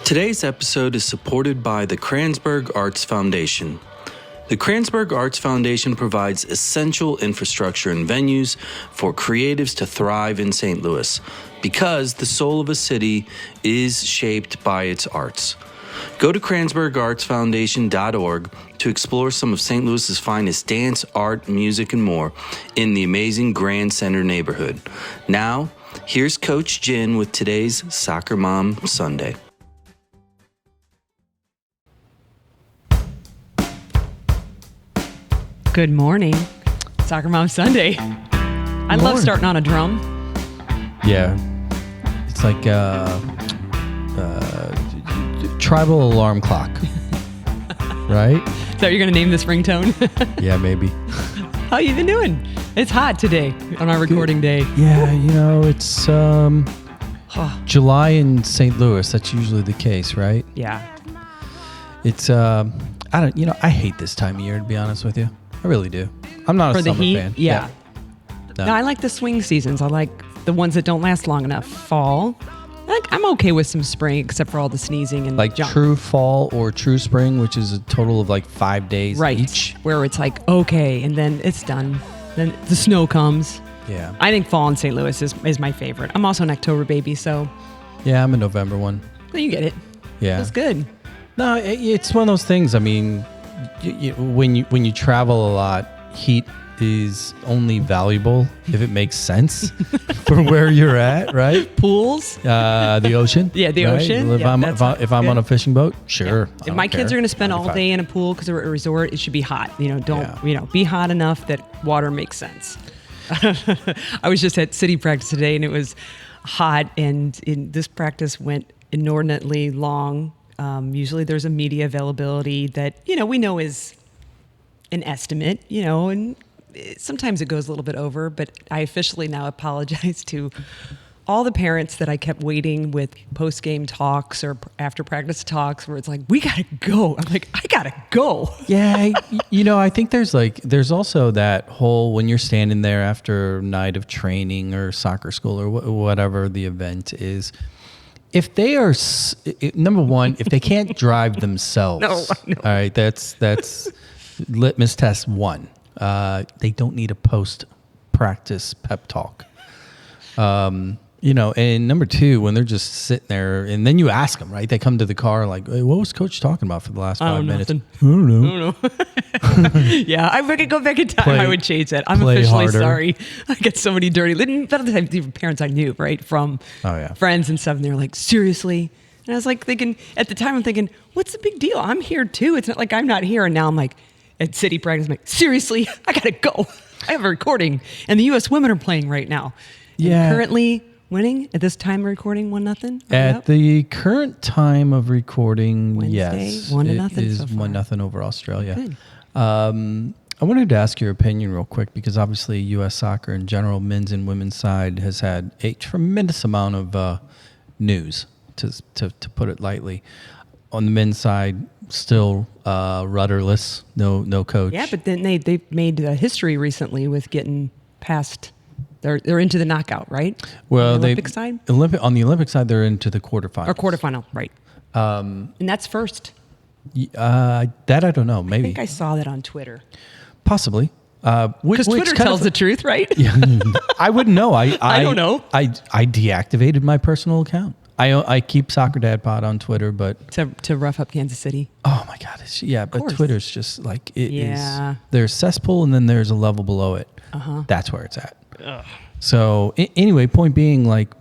Today's episode is supported by the Kranzberg Arts Foundation. The Kranzberg Arts Foundation provides essential infrastructure and venues for creatives to thrive in St. Louis because the soul of a city is shaped by its arts. Go to KranzbergArtsFoundation.org to explore some of St. Louis's finest dance, art, music, and more in the amazing Grand Center neighborhood. Now, here's Coach Jen with today's Soccer Mom Sunday. Good morning. Soccer Mom Sunday. I love starting on a drum. Yeah. It's like tribal alarm clock. Right? Is that what you're going to name this ringtone? Yeah, maybe. How you been doing? It's hot today on our recording day. Yeah, it's July in St. Louis. That's usually the case, right? Yeah. It's I hate this time of year, to be honest with you. I really do. I'm not For a the summer heat? fan. Yeah. No. No, I like the swing seasons. I like the ones that don't last long enough. Fall. I'm okay with some spring, except for all the sneezing and Like junk. true fall or true spring, which is a total of like 5 days Right. each. Where it's like, okay, and then it's done. Then the snow comes. Yeah. I think fall in St. Louis is my favorite. I'm also an October baby, so Yeah, I'm a November one. well, you get it. Yeah. It's good. No, it's one of those things. I mean, when you travel a lot, heat is only valuable if it makes sense for where you're at, right? Pools. The ocean. Yeah, the right? ocean. If Yeah, I'm that's on a fishing boat, sure. If my kids are going to spend all day in a pool because we're at a resort, it should be hot. Be hot enough that water makes sense. I was just at city practice today, and it was hot, and this practice went inordinately long. Usually there's a media availability that, we know is an estimate, and sometimes it goes a little bit over, but I officially now apologize to all the parents that I kept waiting with post-game talks or after practice talks where it's like, we got to go. I'm like, I got to go. Yeah. I think there's also that whole, when you're standing there after a night of training or soccer school or whatever the event is, if they are, number one, if they can't drive themselves, No. All right, that's litmus test one. They don't need a post-practice pep talk. And number two, when they're just sitting there, and then you ask them, right? They come to the car like, hey, what was Coach talking about for the last 5 minutes? Nothing. I don't know. Yeah, if I could go back in time, I would change that. I'm play officially harder. sorry. I get so many dirty. Even parents I knew, right, from friends and stuff, and they're like, seriously? And I was like thinking, at the time, I'm thinking, what's the big deal? I'm here too. It's not like I'm not here. And now I'm like, at city practice, I'm like, seriously? I got to go. I have a recording. And the U.S. women are playing right now. Yeah. And currently winning at this time of recording 1-0. At the current time of recording, Wednesday, yes, 1-0 it is so far. 1-0 over Australia. Good. I wanted to ask your opinion real quick because obviously U.S. soccer in general, men's and women's side, has had a tremendous amount of news, to put it lightly. On the men's side, still rudderless, no coach. Yeah, but then they made history recently with getting past. They're into the knockout, right? Well, on the Olympic side. On the Olympic side, they're into the quarterfinals. Or quarterfinal, right? And that's first. That I don't know. Maybe I think I saw that on Twitter. possibly. Because Twitter tells the truth, right? Yeah, I wouldn't know. I don't know. I deactivated my personal account. I keep Soccer Dad Pod on Twitter, but to rough up Kansas City. oh my God, but Twitter's just like it is. Yeah. There's cesspool, and then there's a level below it. That's where it's at. So anyway, point being, like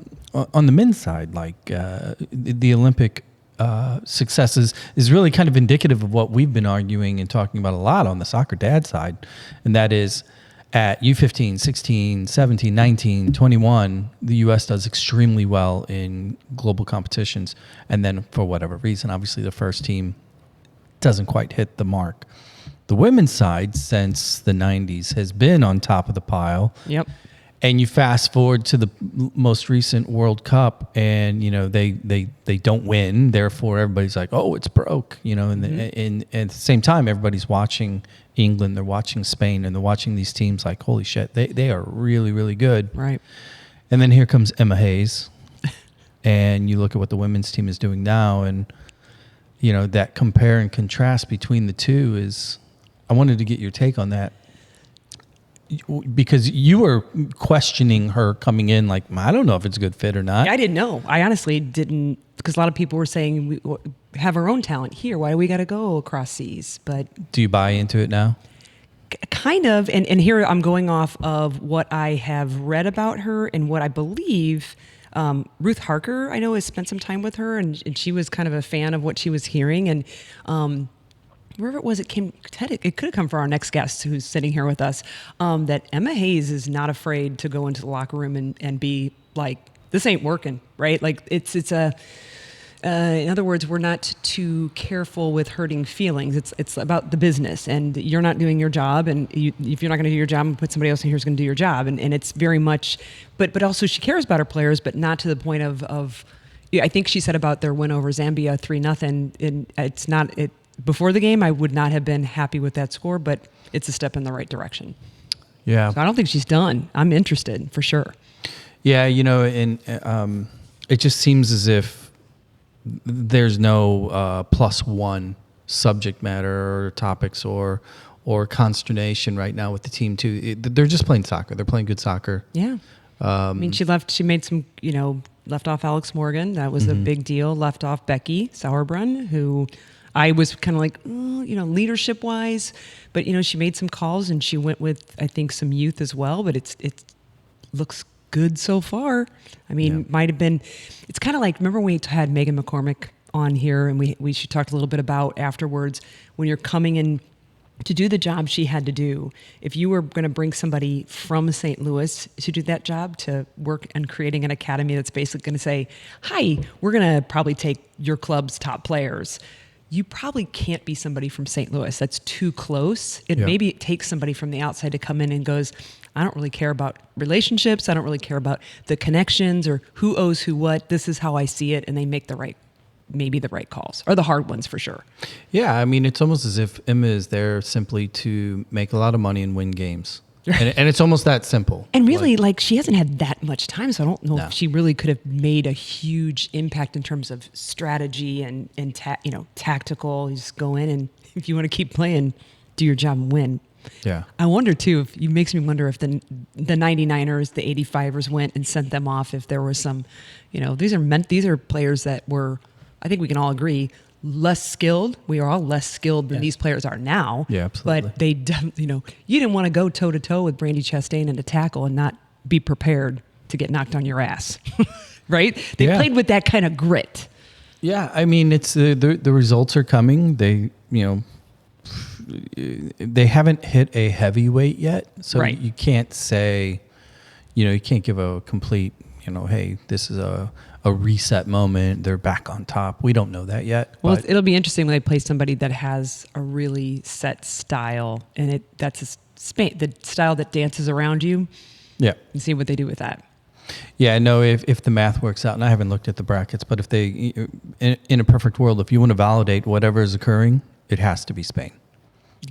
on the men's side, like the Olympic successes is really kind of indicative of what we've been arguing and talking about a lot on the Soccer Dad side, and that is at U15, 16, 17, 19, 21, the U.S. does extremely well in global competitions. And then for whatever reason, obviously the first team doesn't quite hit the mark. The women's side, since the 90s, has been on top of the pile. Yep. And you fast forward to the most recent World Cup, and they don't win. Therefore, everybody's like, "Oh, it's broke," And at the same time, everybody's watching England, they're watching Spain, and they're watching these teams like, "Holy shit, they are really, really good." Right. And then here comes Emma Hayes, and you look at what the women's team is doing now, and that compare and contrast between the two is. I wanted to get your take on that because you were questioning her coming in, like, I don't know if it's a good fit or not. I didn't know. I honestly didn't, because a lot of people were saying we have our own talent here. Why do we got to go across seas? But do you buy into it now? Kind of, and here I'm going off of what I have read about her and what I believe. Ruth Harker, I know, has spent some time with her, and she was kind of a fan of what she was hearing. And wherever it was, it could have come from our next guest who's sitting here with us, that Emma Hayes is not afraid to go into the locker room and be like, this ain't working, right? Like it's in other words, we're not too careful with hurting feelings. It's about the business, and you're not doing your job, and if you're not going to do your job, put somebody else in here who's going to do your job. And it's very much, but also she cares about her players, but not to the point of I think she said about their win over Zambia 3-0, and it's not it. Before the game, I would not have been happy with that score, but it's a step in the right direction. Yeah. So I don't think she's done. I'm interested for sure. Yeah, and it just seems as if there's no +1 subject matter or topics or consternation right now with the team too. They're just playing soccer. They're playing good soccer. Yeah. I mean, she made some, left off Alex Morgan. That was a big deal. Left off Becky Sauerbrunn, who I was kind of like, leadership wise, but she made some calls and she went with, I think, some youth as well, but it looks good so far. I mean, might have been, it's kind of like, remember when we had Megan McCormick on here and she talked a little bit about afterwards, when you're coming in to do the job she had to do, if you were going to bring somebody from St. Louis to do that job, to work on creating an academy that's basically going to say, hi, we're going to probably take your club's top players. You probably can't be somebody from St. Louis. That's too close. Maybe it takes somebody from the outside to come in and goes, I don't really care about relationships. I don't really care about the connections or who owes who what. This is how I see it. And they make the right calls, or the hard ones for sure. Yeah. I mean, it's almost as if Emma is there simply to make a lot of money and win games. And it's almost that simple. And really, like she hasn't had that much time, so I don't know if she really could have made a huge impact in terms of strategy and tactical. You just go in, and if you want to keep playing, do your job and win. Yeah. I wonder too. If it makes me wonder if the 99ers, the 85ers went and sent them off. If there was some, these are players that were, I think we can all agree, less skilled. We are all less skilled than these players are now. Yeah, absolutely. But they, you didn't want to go toe to toe with Brandi Chastain in a tackle and not be prepared to get knocked on your ass, right? They played with that kind of grit. Yeah, I mean, it's the results are coming. They, they haven't hit a heavyweight yet, so you can't say, you can't give a complete, hey, this is a reset moment. They're back on top. We don't know that yet. Well, it'll be interesting when they play somebody that has a really set style, and that's the style that dances around you. Yeah, and see what they do with that. Yeah, no. If the math works out, and I haven't looked at the brackets, but if they, in a perfect world, if you want to validate whatever is occurring, it has to be Spain.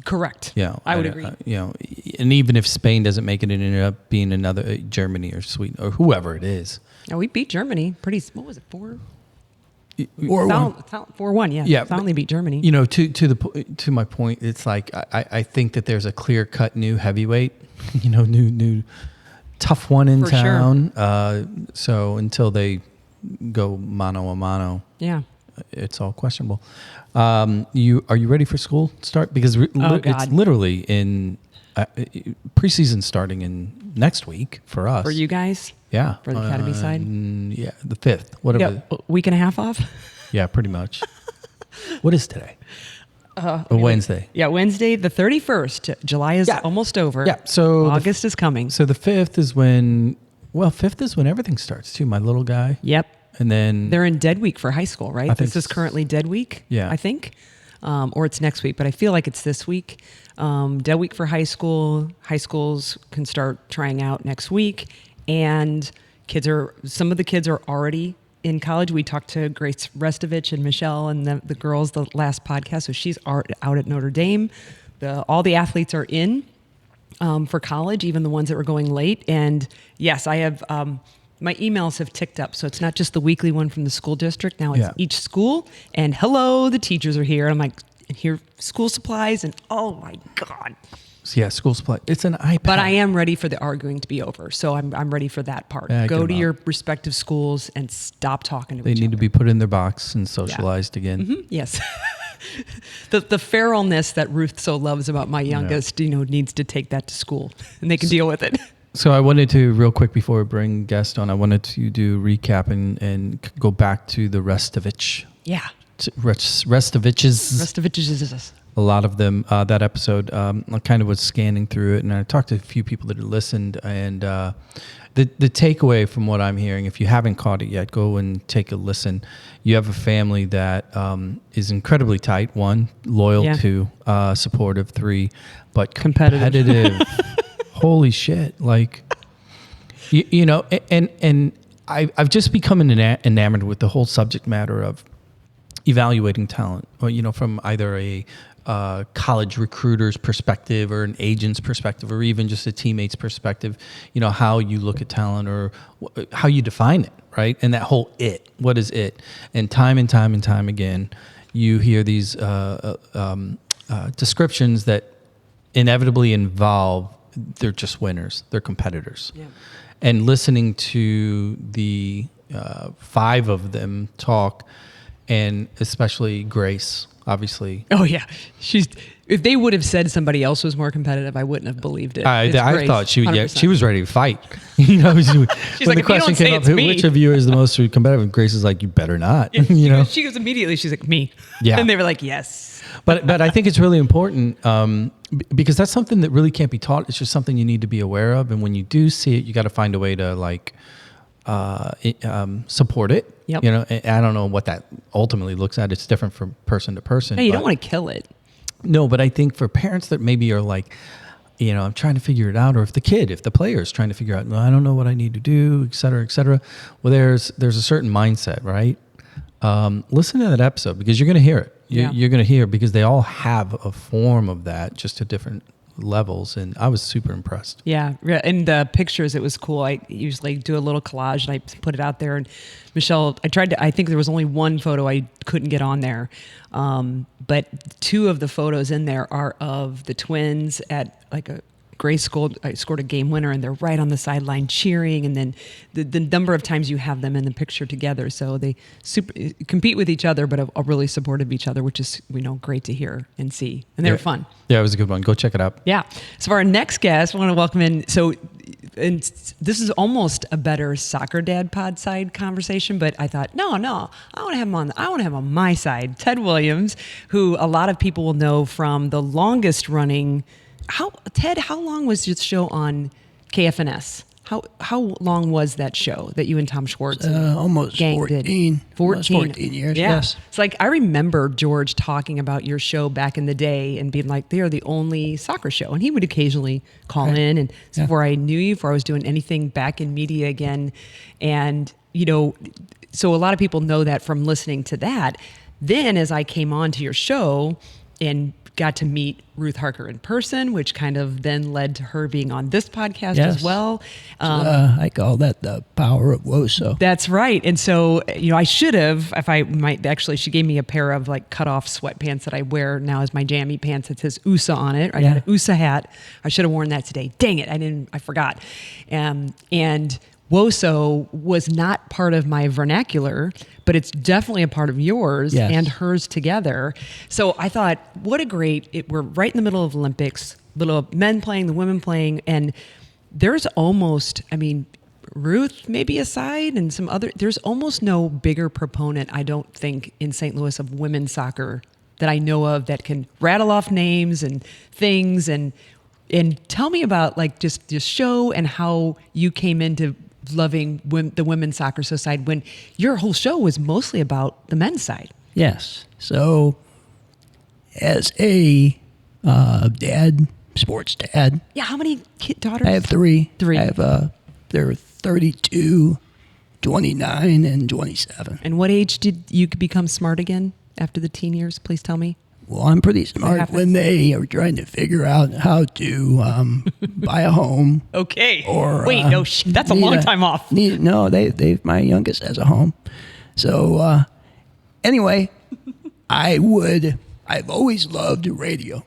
Correct. Yeah, I would agree. And even if Spain doesn't make it, it ended up being another Germany or Sweden or whoever it is. Now, we beat Germany pretty. What was it? 4-1. 4-1. Yeah. Yeah. Finally beat Germany. To my point, it's like I think that there's a clear cut new heavyweight. New tough one in town. Sure. So until they go mano a mano, it's all questionable. Are you ready for school start? Because it's literally in preseason starting in next week for us. For you guys? Yeah. For the academy side? Yeah, the 5th. Whatever. Yeah, week and a half off? Yeah, pretty much. What is today? Wednesday. Yeah, Wednesday, the 31st. July is almost over. Yeah, so August is coming. So the 5th is when everything starts too. My little guy. Yep. And then they're in dead week for high school, right? This is currently dead week. Yeah. I think. Or it's next week, but I feel like it's this week. Dead week for high school. High schools can start trying out next week. And some of the kids are already in college. We talked to Grace Restovich and Michelle and the girls the last podcast. So she's out at Notre Dame. All the athletes are in for college, even the ones that were going late. And yes, I have my emails have ticked up. So it's not just the weekly one from the school district. Now it's each school. And hello, the teachers are here. And I'm like, and here, school supplies. And oh my God. So yeah, school supply. It's an iPad. But I am ready for the arguing to be over. So I'm ready for that part. Yeah, go to your respective schools and stop talking to each other. They need to be put in their box and socialized again. Mm-hmm. Yes. the feralness that Ruth so loves about my youngest, needs to take that to school and they can deal with it. So I wanted to, real quick before we bring guests on, I wanted to do recap and go back to the Restovich. Yeah. Restoviches. A lot of them, that episode, I kind of was scanning through it, and I talked to a few people that had listened, and the takeaway from what I'm hearing, if you haven't caught it yet, go and take a listen. You have a family that is incredibly tight, 1, loyal, 2, supportive, 3, but competitive. Holy shit. Like, and I've just become enamored with the whole subject matter of evaluating talent, or, from either a college recruiter's perspective or an agent's perspective, or even just a teammate's perspective, how you look at talent or how you define it, right? And that whole what is it? And time again, you hear these descriptions that inevitably involve, they're just winners, they're competitors. Yeah. And listening to the 5 of them talk, and especially Grace, obviously. Oh yeah, if they would have said somebody else was more competitive, I wouldn't have believed it. I thought she was ready to fight. She's when like, the question came up, which of you is the most competitive? Grace is like, you better not. Yeah, she goes immediately. She's like, me. Yeah, and they were like, yes. But I think it's really important because that's something that really can't be taught. It's just something you need to be aware of, and when you do see it, you got to find a way to support it. Yep. I don't know what that ultimately looks at. It's different from person to person. No, you don't want to kill it. No, but I think for parents that maybe are like, I'm trying to figure it out, or if the player is trying to figure out, I don't know what I need to do, et cetera, et cetera. Well, there's a certain mindset, right? Listen to that episode because you're going to hear it. You're going to hear, because they all have a form of that, just at different levels, and I was super impressed. Yeah, and the pictures, it was cool. I usually do a little collage and I put it out there, and Michelle, I think there was only one photo I couldn't get on there, but 2 of the photos in there are of the twins at like a Grace scored a game winner, and they're right on the sideline cheering, and then the number of times you have them in the picture together, so they compete with each other, but are really supportive of each other, which is great to hear and see, and they were fun. Yeah, it was a good one. Go check it out. Yeah. So for our next guest, I want to welcome in. So, and this is almost a better soccer dad pod side conversation, but I thought, no, I want to have him on. I want to have him on my side. Ted Williams, who a lot of people will know from the longest running. Ted, how long was your show on KFNS? How long was that show that you and Tom Schwartz almost gang 14. did? 14 years, yeah. Yes. It's like, I remember George talking about your show back in the day and being like, they are the only soccer show. And he would occasionally call in. And before I knew you, before I was doing anything back in media again. And, so a lot of people know that from listening to that. Then as I came on to your show and got to meet Ruth Harker in person, which kind of then led to her being on this podcast as well. I call that the power of WoSo. That's right. And so, I should have, she gave me a pair of like cut off sweatpants that I wear now as my jammy pants. It says USA on it. I got an USA hat. I should have worn that today. Dang it. I forgot. And WoSo was not part of my vernacular, but it's definitely a part of yours and hers together. So I thought, what a we're right in the middle of Olympics, little men playing, the women playing, and there's almost, Ruth maybe aside and some other, there's almost no bigger proponent, I don't think, in St. Louis of women's soccer that I know of that can rattle off names and things. And tell me about like just this show and how you came into loving the women's soccer side when your whole show was mostly about the men's side. Yes. So as a dad, sports dad. Yeah. How many daughters? I have 3. 3. I have, they're 32, 29, and 27. And what age did you become smart again after the teen years? Please tell me. Well, I'm pretty smart when they are trying to figure out how to buy a home. Okay. Or wait, no, that's a long time off. My youngest has a home. So anyway, I've always loved radio.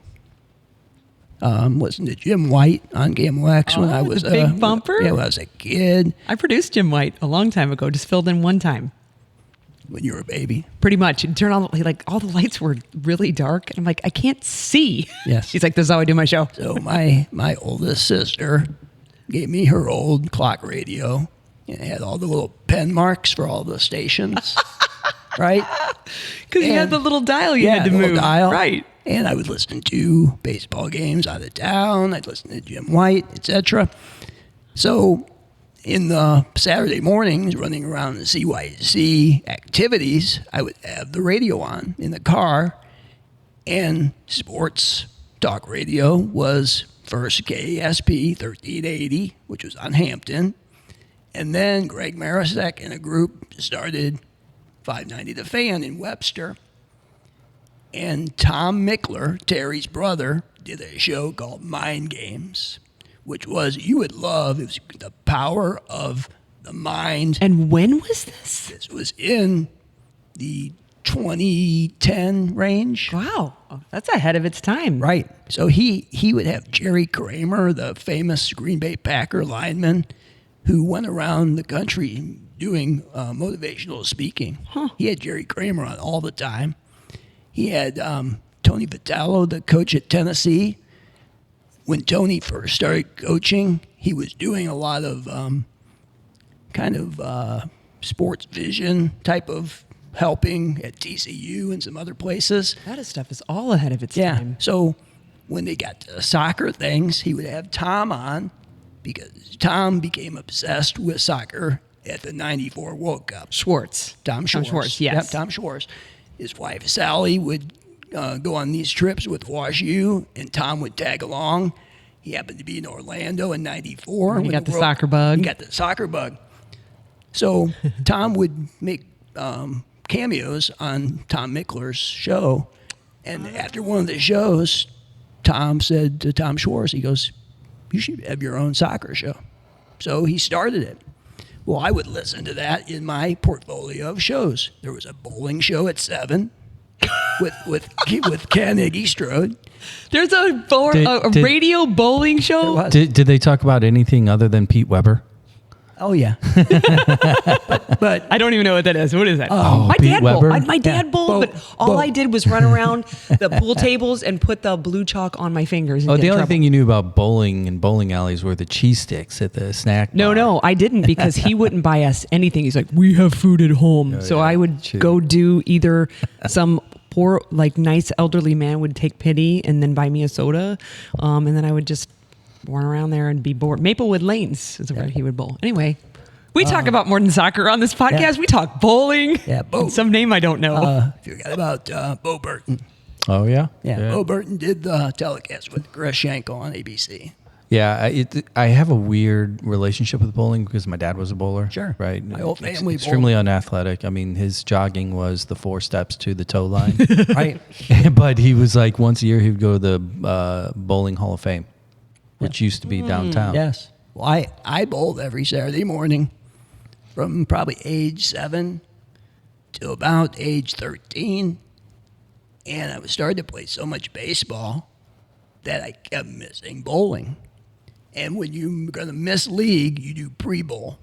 Listened to Jim White on KMOX when I was the Big Bumper. When I was a kid. I produced Jim White a long time ago. Just filled in one time. When you were a baby. Pretty much. You'd turn on, like, all the lights were really dark. And I'm like, I can't see. Yes. He's like, this is how I do my show. So my oldest sister gave me her old clock radio, and it had all the little pen marks for all the stations, right? Because you had the little dial you had to the little move. dial. Right. And I would listen to baseball games out of town. I'd listen to Jim White, etc. So in the Saturday mornings, running around the CYC activities, I would have the radio on in the car, and sports talk radio was first KSP 1380, which was on Hampton, and then Greg Marisek and a group started 590 The Fan in Webster, and Tom Mickler, Terry's brother, did a show called Mind Games, which was, you would love, it was the power of the mind. And when was this? This was in the 2010 range. Wow. Oh, that's ahead of its time. Right. So he would have Jerry Kramer, the famous Green Bay Packer lineman, who went around the country doing motivational speaking. Huh. He had Jerry Kramer on all the time. He had Tony Vitello, the coach at Tennessee. When Tony first started coaching, he was doing a lot of sports vision type of helping at TCU and some other places. That stuff is all ahead of its Yeah. time. So when they got to soccer things, he would have Tom on because Tom became obsessed with soccer at the 94 World Cup. Schwartz. Tom Schwartz. Yes. Yep, Tom Schwartz. His wife, Sally, would go on these trips with WashU, and Tom would tag along. He happened to be in Orlando in 94. He got the soccer bug. He got the soccer bug. So Tom would make cameos on Tom Mickler's show. And after one of the shows, Tom said to Tom Schwartz, he goes, you should have your own soccer show. So he started it. Well, I would listen to that in my portfolio of shows. There was a bowling show at 7 with Ken Iggy-Strode. There's a radio bowling show? Did they talk about anything other than Pete Weber? Oh, yeah. but I don't even know what that is. What is that? Oh, my Pete dad Weber? bowled. My dad bowled, but all I did was run around the pool tables and put the blue chalk on my fingers. And The only thing you knew about bowling and bowling alleys were the cheese sticks at the snack bar. No, I didn't, because he wouldn't buy us anything. He's like, we have food at home. So I would go do either some poor, like, nice elderly man would take pity and then buy me a soda. And then I would just run around there and be bored. Maplewood Lanes is where he would bowl. Anyway, we talk about more than soccer on this podcast. Yeah. We talk bowling. Yeah, and some name I don't know. Forgot about Bo Burton. Oh, yeah? Yeah, Bo Burton did the telecast with Chris Schenkel on ABC. Yeah, I have a weird relationship with bowling because my dad was a bowler. Sure. Right. My whole family extremely unathletic. I mean, his jogging was the 4 steps to the toe line. Right. But he was like, once a year, he would go to the Bowling Hall of Fame, which used to be downtown. Yes. Well, I bowled every Saturday morning from probably age 7 to about age 13. And I was starting to play so much baseball that I kept missing bowling. And when you're going to miss league, you do pre-bowl.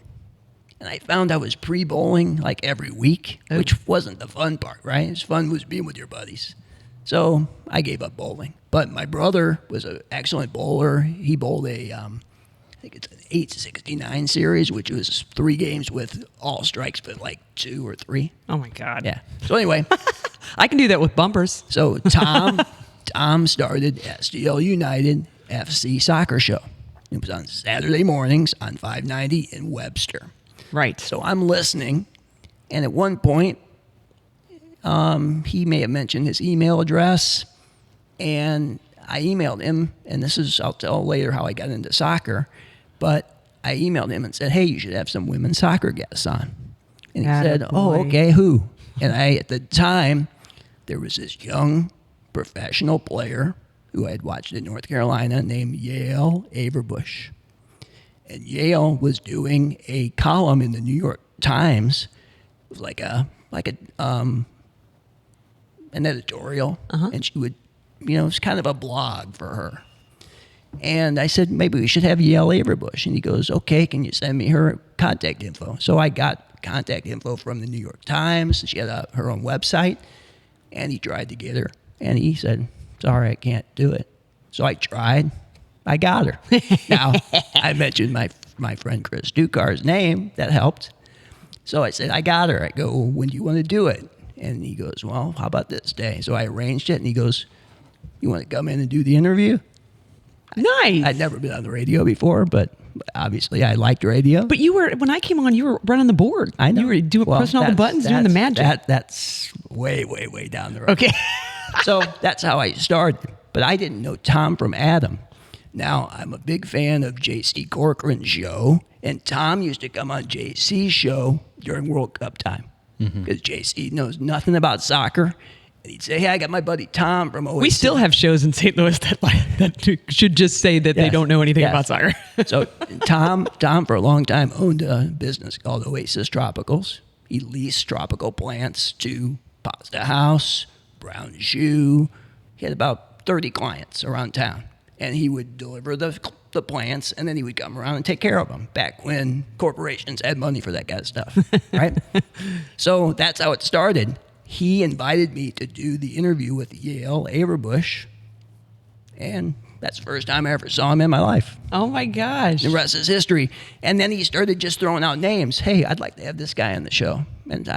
And I found I was pre-bowling like every week, which wasn't the fun part, right? It's fun was being with your buddies. So I gave up bowling. But my brother was an excellent bowler. He bowled I think it's an 869 series, which was 3 games with all strikes but like 2 or 3. Oh, my God. Yeah. So anyway. I can do that with bumpers. So Tom started SDL United FC soccer show. It was on Saturday mornings on 590 in Webster. Right. So I'm listening, and at one point, he may have mentioned his email address, and I emailed him, and I'll tell later how I got into soccer, but I emailed him and said, hey, you should have some women's soccer guests on. And he said, oh, okay, who? And at the time, there was this young professional player who I had watched in North Carolina named Yale Averbuch. And Yale was doing a column in the New York Times. It was like an editorial, and she would, it was kind of a blog for her. And I said, maybe we should have Yale Averbuch. And he goes, okay, can you send me her contact info? So I got contact info from the New York Times. She had her own website, and he tried to get her. And he said, sorry, I can't do it. So I tried. I got her. Now, I mentioned my friend Chris Ducar's name. That helped. So I said, I got her. I go, when do you want to do it? And he goes, well, how about this day? So I arranged it, and he goes, you want to come in and do the interview? Nice. I'd never been on the radio before, but obviously I liked radio. But when I came on, you were running the board. I know. You were pressing all the buttons, doing the magic. That's way, way, way down the road. Okay. So that's how I started. But I didn't know Tom from Adam. Now, I'm a big fan of J.C. Corcoran's show, and Tom used to come on J.C.'s show during World Cup time because J.C. knows nothing about soccer. And he'd say, hey, I got my buddy Tom from OAC. We still have shows in St. Louis that should just say that they don't know anything about soccer. So Tom, for a long time, owned a business called Oasis Tropicals. He leased tropical plants to Pasta House, Brown Shoe. He had about 30 clients around town. And he would deliver the plants, and then he would come around and take care of them back when corporations had money for that kind of stuff, right? So that's how it started. He invited me to do the interview with Yale Averbuch, and that's the first time I ever saw him in my life. Oh, my gosh. The rest is history. And then he started just throwing out names. Hey, I'd like to have this guy on the show. And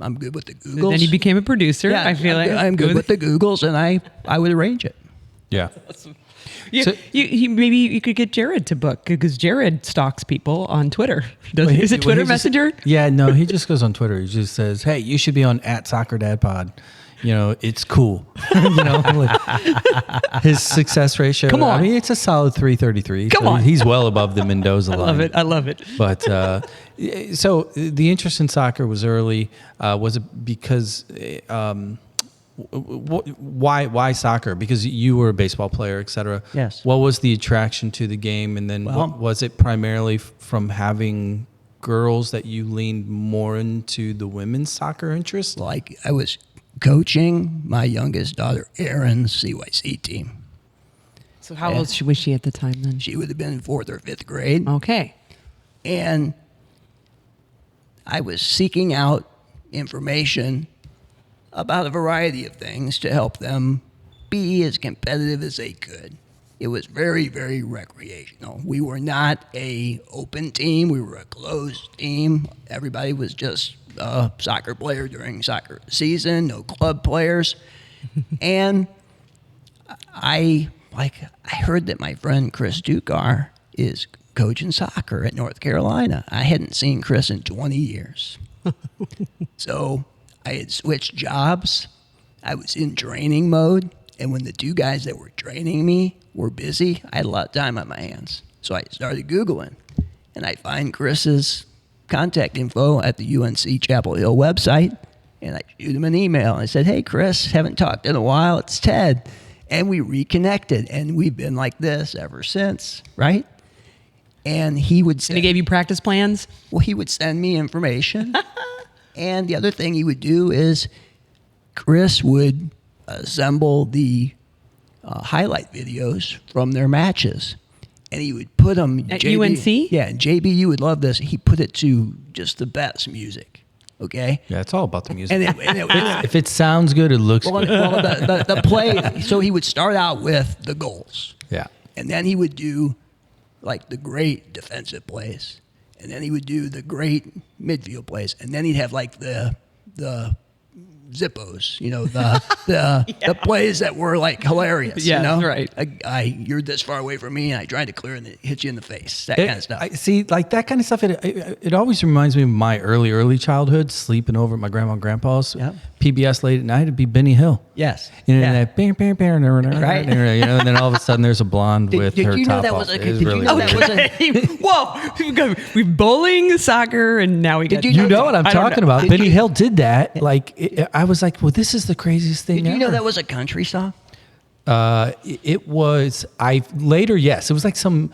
I'm good with the Googles. Then he became a producer, Yeah, I feel like. I'm good with the Googles, and I would arrange it. Yeah. So, maybe you could get Jared to book, because Jared stalks people on Twitter. Is it Twitter Messenger? Yeah, no, he just goes on Twitter. He just says, hey, you should be on @SoccerDadPod. It's cool. His success ratio. Come on. I mean, it's a solid 333. Come on. He's well above the Mendoza line. I love it. But so the interest in soccer was early. Was it because why soccer? Because you were a baseball player, et cetera. Yes. What was the attraction to the game? And then was it primarily from having girls that you leaned more into the women's soccer interest? Like I was coaching my youngest daughter, Erin's CYC team. So how old was she at the time then? She would have been in 4th or 5th grade. Okay. And I was seeking out information about a variety of things to help them be as competitive as they could. It was very, very recreational. We were not a open team. We were a closed team. Everybody was just a soccer player during soccer season, no club players. And I heard that my friend Chris Ducar is coaching soccer at North Carolina. I hadn't seen Chris in 20 years. So I had switched jobs. I was in training mode. And when the two guys that were training me were busy, I had a lot of time on my hands. So I started Googling. And I find Chris's contact info at the UNC Chapel Hill website. And I shoot him an email. I said, hey, Chris, haven't talked in a while. It's Ted. And we reconnected. And we've been like this ever since, right? And he would And he gave you practice plans? Well, he would send me information. And the other thing he would do is Chris would assemble the highlight videos from their matches. And he would put them... At UNC? Yeah, and JB, you would love this. He put it to just the best music, okay? Yeah, it's all about the music. And If it sounds good, it looks good. Well, the play... So he would start out with the goals. Yeah. And then he would do, like, the great defensive plays. And then he would do the great midfield plays. And then he'd have, like, the Zippos, the plays that were like hilarious. Yeah, right. You're this far away from me, and I tried to clear and it hit you in the face. That kind of stuff. I see, like that kind of stuff. It always reminds me of my early childhood, sleeping over at my grandma and grandpa's. Yep. PBS late at night, it'd be Benny Hill. Yes. That bam, bam, bam, Right. And then all of a sudden there's a blonde with did her you know top that off. was a- It was did you really know weird. that Whoa! We've bowling, soccer, and now we got... you You know what I'm talking about? know. Benny Hill did that. Like, I was like, well, this is the craziest thing Did you know ever. that was a country song? It was. Yes, it was like some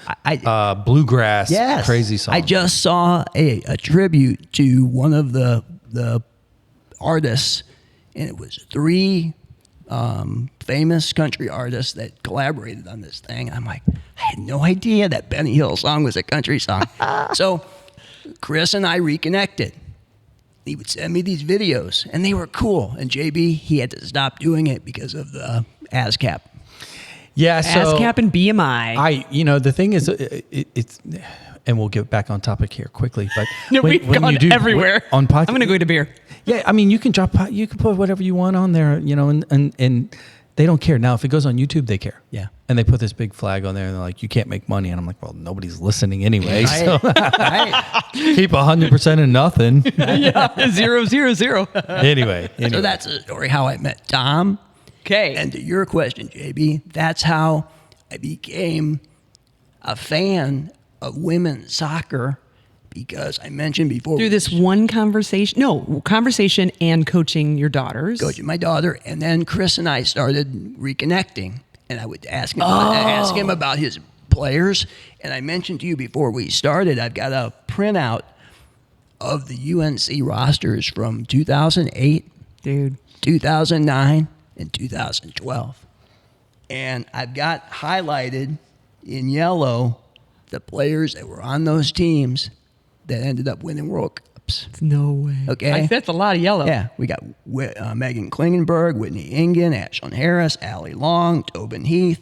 bluegrass crazy song. I just saw a tribute to one of the artists, and it was 3 famous country artists that collaborated on this thing. I'm like, I had no idea that Benny Hill song was a country song. So Chris and I reconnected. He would send me these videos, and they were cool. And JB, he had to stop doing it because of the ASCAP. Yeah, so ASCAP and BMI. the thing is, it's, and we'll get back on topic here quickly. But No, we've gone everywhere. On podcast, I'm going to go get a beer. Yeah, I mean, you can put whatever you want on there, and they don't care. Now, if it goes on YouTube, they care. Yeah. And they put this big flag on there, and they're like, you can't make money. And I'm like, well, nobody's listening anyway. So keep 100% of nothing. Yeah, 000. Anyway. So that's the story how I met Tom. Okay. And to your question, JB, that's how I became a fan of women's soccer, because I mentioned before. Through this one conversation and coaching your daughters. Coaching my daughter. And then Chris and I started reconnecting. And I would ask him about his players. And I mentioned to you before we started, I've got a printout of the UNC rosters from 2008, Dude. 2009, and 2012. And I've got highlighted in yellow the players that were on those teams that ended up winning World Cups. No way. Okay. That's a lot of yellow. Yeah, we got Megan Klingenberg, Whitney Ingen, Ashlyn Harris, Allie Long, Tobin Heath.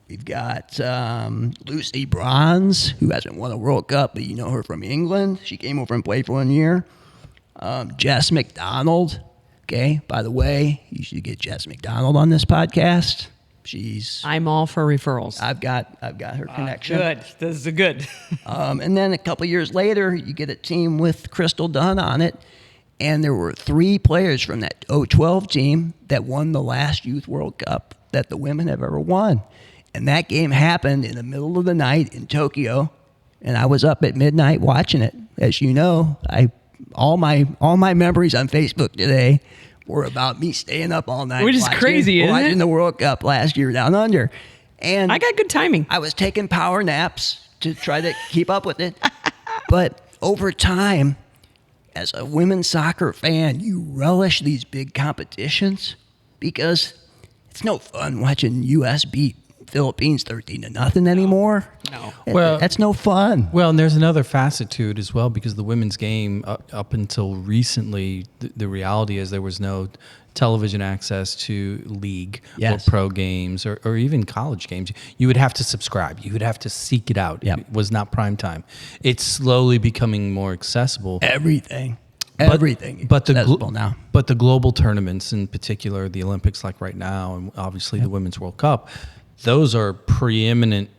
We've got Lucy Bronze, who hasn't won a World Cup, but you know her from England. She came over and played for 1 year. Jess McDonald. Okay, by the way, you should get Jess McDonald on this podcast. I'm all for referrals. I've got her connection. Good. This is good. And then a couple years later, you get a team with Crystal Dunn on it, and there were 3 players from that 012 team that won the last Youth World Cup that the women have ever won. And that game happened in the middle of the night in Tokyo, and I was up at midnight watching it. As you know, all my memories on Facebook today were about me staying up all night. Which is crazy, isn't it? Watching the World Cup last year down under. And I got good timing. I was taking power naps to try to keep up with it. But over time, as a women's soccer fan, you relish these big competitions because it's no fun watching U.S. beat Philippines 13-0 anymore. No. Well, that's no fun. Well, and there's another facet to it as well, because the women's game, up until recently, the reality is there was no television access to league or pro games or even college games. You would have to subscribe. You would have to seek it out. Yep. It was not prime time. It's slowly becoming more accessible. Everything But accessible now. But the global tournaments, in particular, the Olympics like right now, and obviously the Women's World Cup, those are preeminent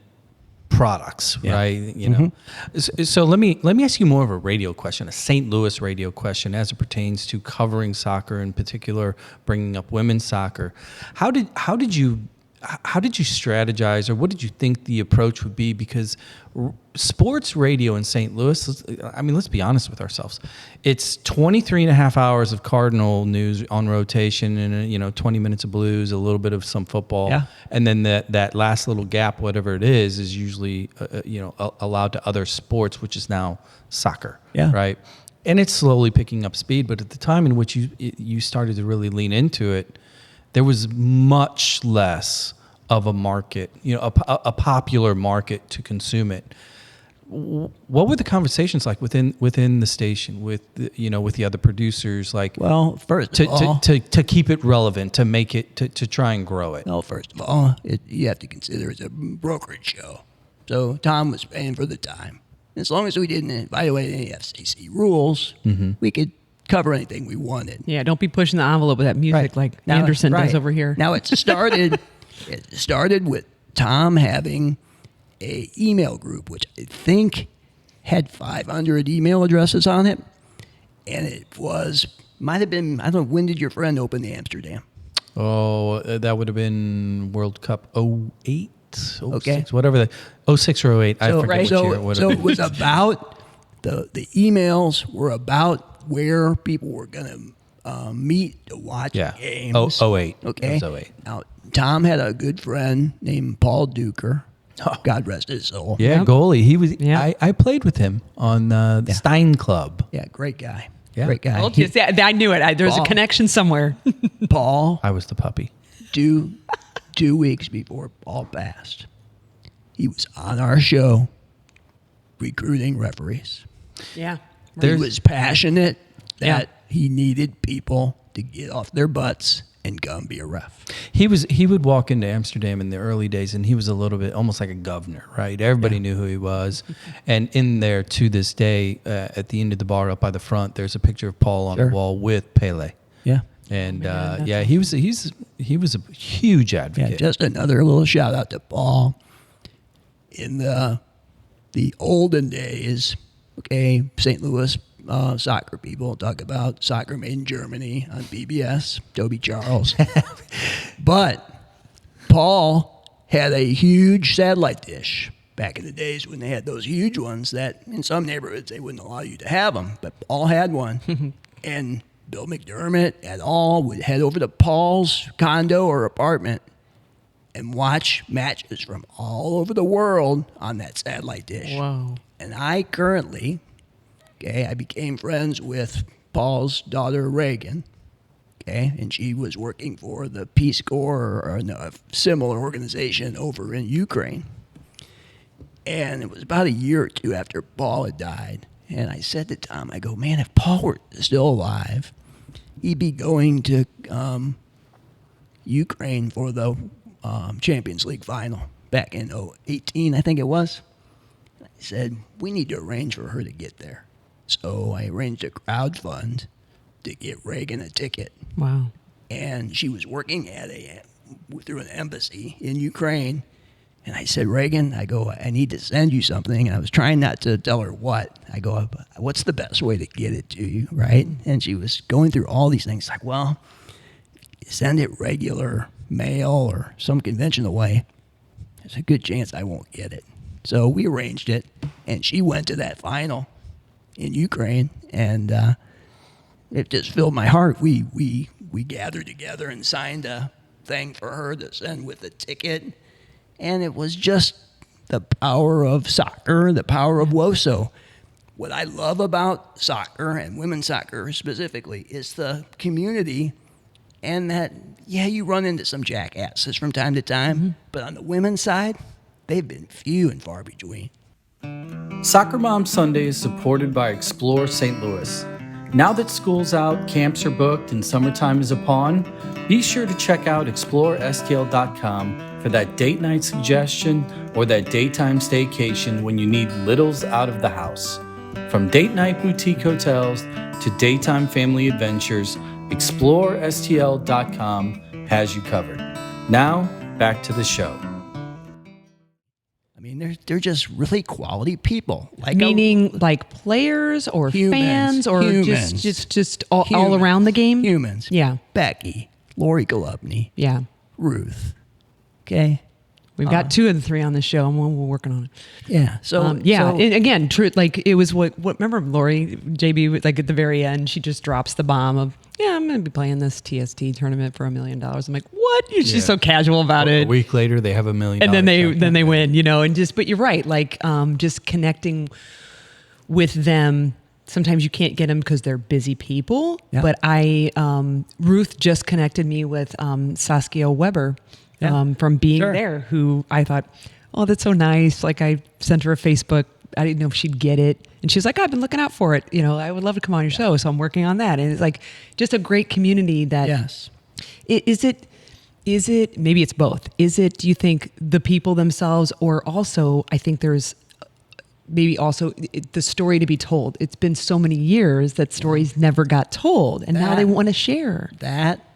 products, right? You know. So let me ask you more of a radio question, a St. Louis radio question, as it pertains to covering soccer, in particular, bringing up women's soccer. How did you strategize, or what did you think the approach would be? Because sports radio in St. Louis, let's be honest with ourselves. It's 23 and a half hours of Cardinal news on rotation, and 20 minutes of blues, a little bit of some football, and then that last little gap, whatever it is usually allowed to other sports, which is now soccer, right? And it's slowly picking up speed. But at the time in which you started to really lean into it, there was much less of a market, a popular market to consume it. What were the conversations like within the station with the other producers? Like, well, first of all, to keep it relevant, to make it to try and grow it. Well, first of all, you have to consider it's a brokerage show, so Tom was paying for the time. As long as we didn't violate any FCC rules, we could cover anything we wanted. Yeah, don't be pushing the envelope with that music like Anderson does over here. Now it started with Tom having a email group, which I think had 500 email addresses on it. And it might have been, I don't know, when did your friend open the Amsterdam? Oh, that would have been World Cup 08, 06, okay. Whatever 06 or 08. I forget which year it would have been. So it was about, the emails were about where people were going to meet to watch games. Oh, 08. Okay. It was 08. Now, Tom had a good friend named Paul Duker. God rest his soul. Yeah, goalie. He was. Yeah. I played with him on the Stein Club. Yeah, great guy. Yeah. Great guy. Well, I knew it. There's a connection somewhere. Paul, I was the puppy. 2 weeks before Paul passed, he was on our show recruiting referees. Yeah. He was passionate that he needed people to get off their butts and come be a ref. He would walk into Amsterdam in the early days, and he was a little bit almost like a governor, right? Everybody knew who he was. And in there to this day, at the end of the bar up by the front, there's a picture of Paul on the wall with Pele. Yeah. And he was a huge advocate. Yeah, just another little shout out to Paul. In the olden days, St. Louis soccer people talk about Soccer Made in Germany on PBS, Toby Charles. But Paul had a huge satellite dish back in the days when they had those huge ones that in some neighborhoods they wouldn't allow you to have them, but Paul had one. And Bill McDermott et al. Would head over to Paul's condo or apartment and watch matches from all over the world on that satellite dish. Wow. And I currently, I became friends with Paul's daughter, Reagan, and she was working for the Peace Corps or a similar organization over in Ukraine. And it was about a year or two after Paul had died. And I said to Tom, I go, man, if Paul were still alive, he'd be going to Ukraine for the Champions League final back in 2018, I think it was. I said, we need to arrange for her to get there. So I arranged a crowdfund to get Reagan a ticket. Wow. And she was working through an embassy in Ukraine. And I said, Reagan, I go, I need to send you something. And I was trying not to tell her what. I go, what's the best way to get it to you, right? And she was going through all these things. Like, well, send it regular mail or some conventional way. There's a good chance I won't get it. So we arranged it, and she went to that final in Ukraine, and it just filled my heart. We gathered together and signed a thing for her to send with the ticket, and it was just the power of soccer, the power of WoSo. What I love about soccer and women's soccer specifically is the community, and that, you run into some jackasses from time to time, but on the women's side, they've been few and far between. Soccer Mom Sunday is supported by Explore St. Louis. Now that school's out, camps are booked, and summertime is upon, be sure to check out explorestl.com for that date night suggestion or that daytime staycation when you need littles out of the house. From date night boutique hotels to daytime family adventures, explorestl.com has you covered. Now, back to the show. I mean, they're just really quality people. Meaning like players or fans or just all around the game? Humans. Yeah. Becky, Lori Golubny. Yeah. Ruth. Okay. We've got 2 of the 3 on the show, and we're working on it. Yeah. So and again, true. Like it was what? Remember, Lori JB, like at the very end, she just drops the bomb of, I'm going to be playing this TST tournament for $1 million. I'm like, what? She's so casual about it. A week later, they have $1 million, and then they win. And just. But you're right. Like just connecting with them. Sometimes you can't get them because they're busy people. Yeah. But Ruth just connected me with Saskia Weber. From being there, who I thought, oh, that's so nice. Like I sent her a Facebook. I didn't know if she'd get it. And she was like, I've been looking out for it. I would love to come on your show. So I'm working on that. And it's like just a great community that. Yes. Is it, maybe it's both. Do you think the people themselves, or also, I think there's maybe also the story to be told. It's been so many years that stories never got told. And now they want to share. That.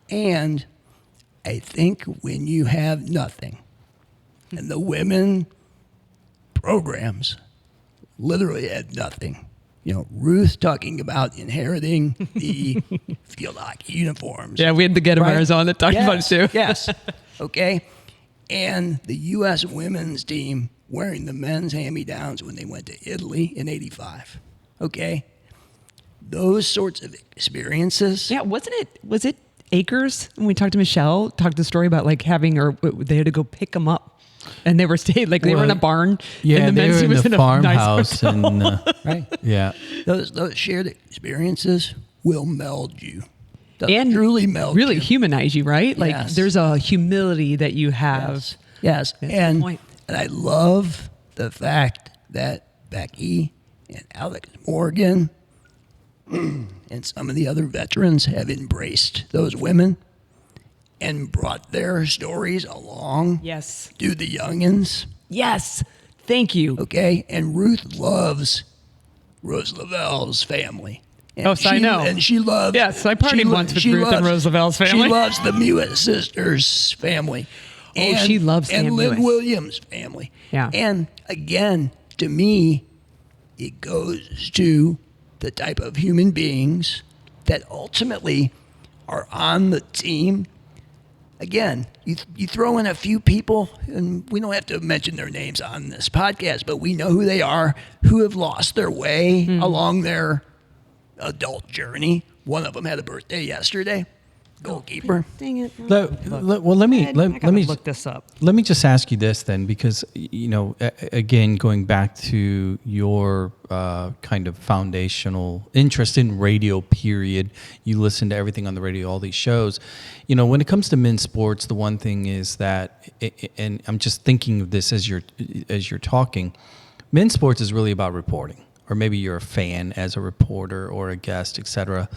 And I think when you have nothing, and the women programs literally had nothing. Ruth talking about inheriting the field hockey uniforms. Yeah, we had the Gettymers on that talked about it too. Yes. Okay. And the U.S. women's team wearing the men's hand-me-downs when they went to Italy in '85. Okay. those sorts of experiences. Yeah, was it acres? When we talked to Michelle, talked the story about like having, or they had to go pick them up. And they were stayed like they were in a barn. Yeah, and they were in the farmhouse, nice and Right. yeah, Those shared experiences will meld you. They'll and truly meld really you. humanize you, right? Like Yes. there's a humility that you have. Yes. That's the And point. I love the fact that Becky and Alex Morgan and some of the other veterans have embraced those women and brought their stories along Yes. to the youngins. Yes. Thank you. Okay. And Ruth loves Rose Lavelle's family. And Oh, so I know. And she loves. Yes, I partied once with Ruth and Rose Lavelle's family. She loves the Mewett sisters' family. Oh, she loves and Sam Lynn Mewis. Williams' family. Yeah. And again, to me, it goes to the type of human beings that ultimately are on the team. Again, you throw in a few people, and we don't have to mention their names on this podcast, but we know who they are, who have lost their way along their adult journey. One of them had a birthday yesterday. Goalkeeper. Dang it. well, let me I gotta me look this up. Let me just ask you this then, because again, going back to your kind of foundational interest in radio, period. You listen to everything on the radio, all these shows. When it comes to men's sports, the one thing is that, and I'm just thinking of this as you're talking, men's sports is really about reporting. Or maybe you're a fan as a reporter or a guest, et cetera.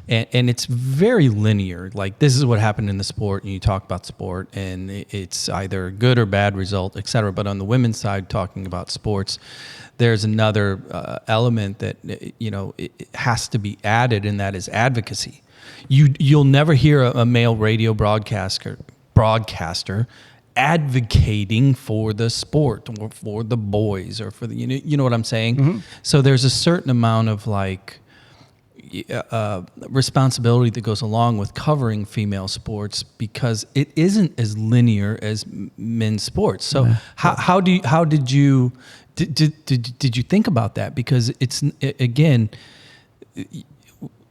And it's very linear. Like, this is what happened in the sport, and you talk about sport, and it's either good or bad result, et cetera. But on the women's side, talking about sports, there's another element that, it has to be added, and that is advocacy. You'll never hear a male radio broadcaster advocating for the sport or for the boys or for the, you know what I'm saying? Mm-hmm. So there's a certain amount of responsibility that goes along with covering female sports, because it isn't as linear as men's sports. So how did you think about that? Because it's, again,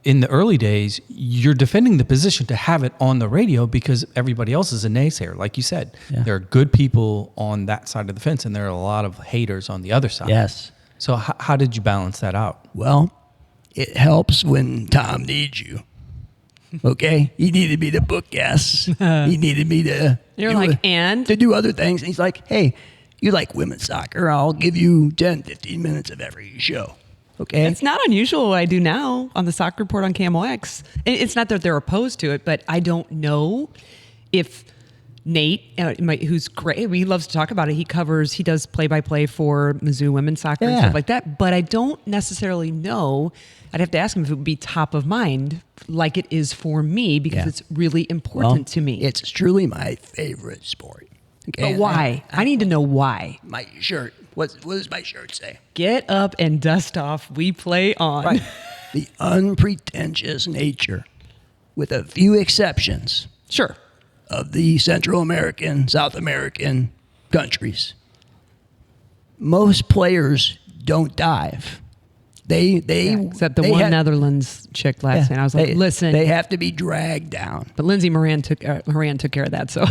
in the early days, you're defending the position to have it on the radio because everybody else is a naysayer. Like you said, there are good people on that side of the fence, and there are a lot of haters on the other side. Yes. So how did you balance that out? Well, it helps when Tom needs you. Okay? He needed me to book guests. He needed me to to do other things. And he's like, hey, you like women's soccer. I'll give you 10, 15 minutes of every show. Okay. It's not unusual what I do now on the Soccer Report on KMOX. It's not that they're opposed to it, but I don't know if Nate, who's great, he loves to talk about it. He does play-by-play for Mizzou women's soccer and stuff like that. But I don't necessarily know. I'd have to ask him if it would be top of mind like it is for me, because it's really important to me. It's truly my favorite sport. Okay. But why? I need to know why. My shirt. What does my shirt say? Get up and dust off. We play on. Right. The unpretentious nature, with a few exceptions. Sure. Of the Central American, South American countries. Most players don't dive. Except the one Netherlands chick last night. I was like, listen. They have to be dragged down. But Lindsay Moran took care of that. So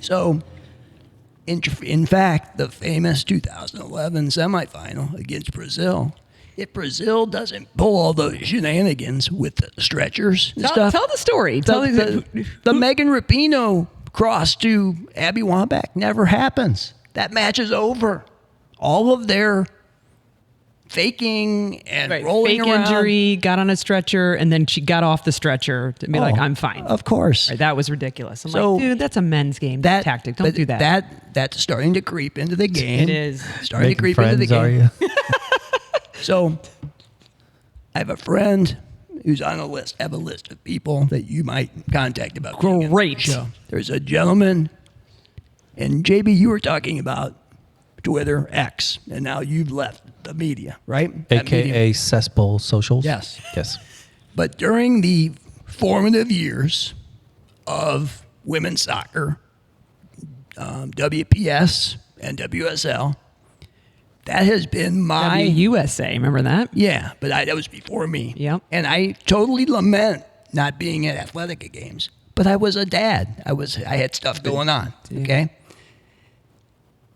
So, in fact, the famous 2011 semifinal against Brazil, if Brazil doesn't pull all those shenanigans with the stretchers and stuff. Tell the story. The Megan Rapinoe cross to Abby Wambach never happens. That match is over. All of their faking and rolling around. Fake injury, got on a stretcher, and then she got off the stretcher to be like, I'm fine. Of course. Right, that was ridiculous. I'm like, dude, that's a men's game tactic. Don't do that. That's starting to creep into the game. It is. Starting to creep into the game. Are you? So, I have a friend who's on a list. I have a list of people that you might contact about. Great. Show. There's a gentleman, and JB, you were talking about Twitter, X, and now you've left the media, right? AKA cesspool socials? Yes. Yes. But during the formative years of women's soccer, WPS and WSL, that has been my USA. Remember that? Yeah, but that was before me. Yep. And I totally lament not being at athletic games. But I was a dad. I had stuff going on. Okay.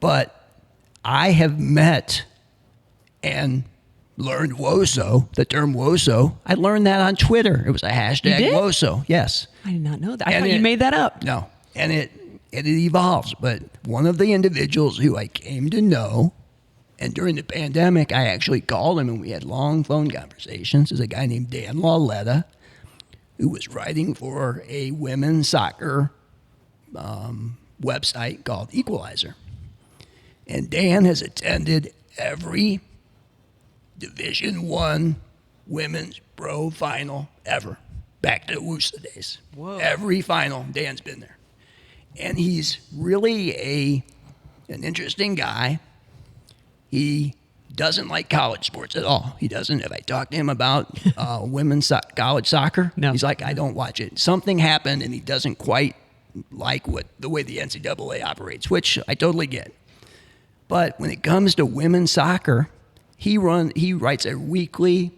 But I have met and learned WoSo, the term WoSo. I learned that on Twitter. It was a hashtag You did? WoSo. Yes. I did not know that. I thought you made that up. No. And it evolves. But one of the individuals who I came to know, and during the pandemic, I actually called him and we had long phone conversations, is a guy named Dan Lauletta, who was writing for a women's soccer website called Equalizer. And Dan has attended every Division I women's pro final ever, back to WoSo days. Whoa. Every final, Dan's been there. And he's really an interesting guy. He doesn't like college sports at all. He doesn't. If I talk to him about women's college soccer, no. He's like, I don't watch it. Something happened, and he doesn't quite like the way the NCAA operates, which I totally get. But when it comes to women's soccer, he writes a weekly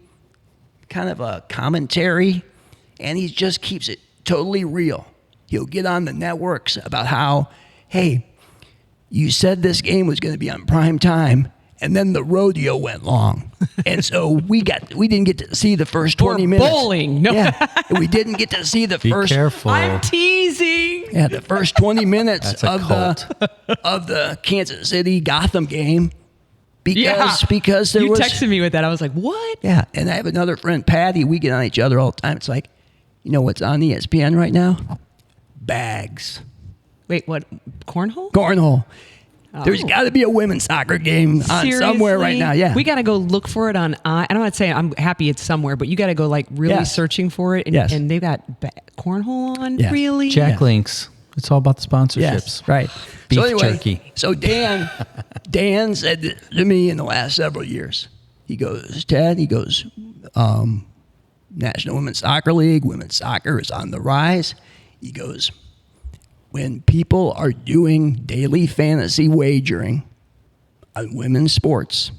kind of a commentary, and he just keeps it totally real. He'll get on the networks about how, hey, you said this game was going to be on prime time, and then the rodeo went long. And so we didn't get to see the first 20 minutes. Bowling. No. Yeah. We didn't get to see the Be first. careful. I'm teasing. Yeah, the first 20 minutes That's a of cult. the Kansas City Gotham game because there you was. texted me with that. I was like, what? Yeah, and I have another friend, Patty. We get on each other all the time. It's like, you know what's on ESPN right now? Bags. Wait, what? Cornhole? Cornhole. Oh. There's got to be a women's soccer game on somewhere right now. Yeah. We got to go look for it on, I don't want to say I'm happy it's somewhere, but you got to go like really Yes. searting for it. And, Yes. and they've got cornhole on, Yes. really? Jack Links. It's all about the sponsorships. Yes, right. Beef so anyway, jerky. So Dan said to me in the last several years, he goes, Ted, National Women's Soccer League, women's soccer is on the rise. He goes, when people are doing daily fantasy wagering on women's sports,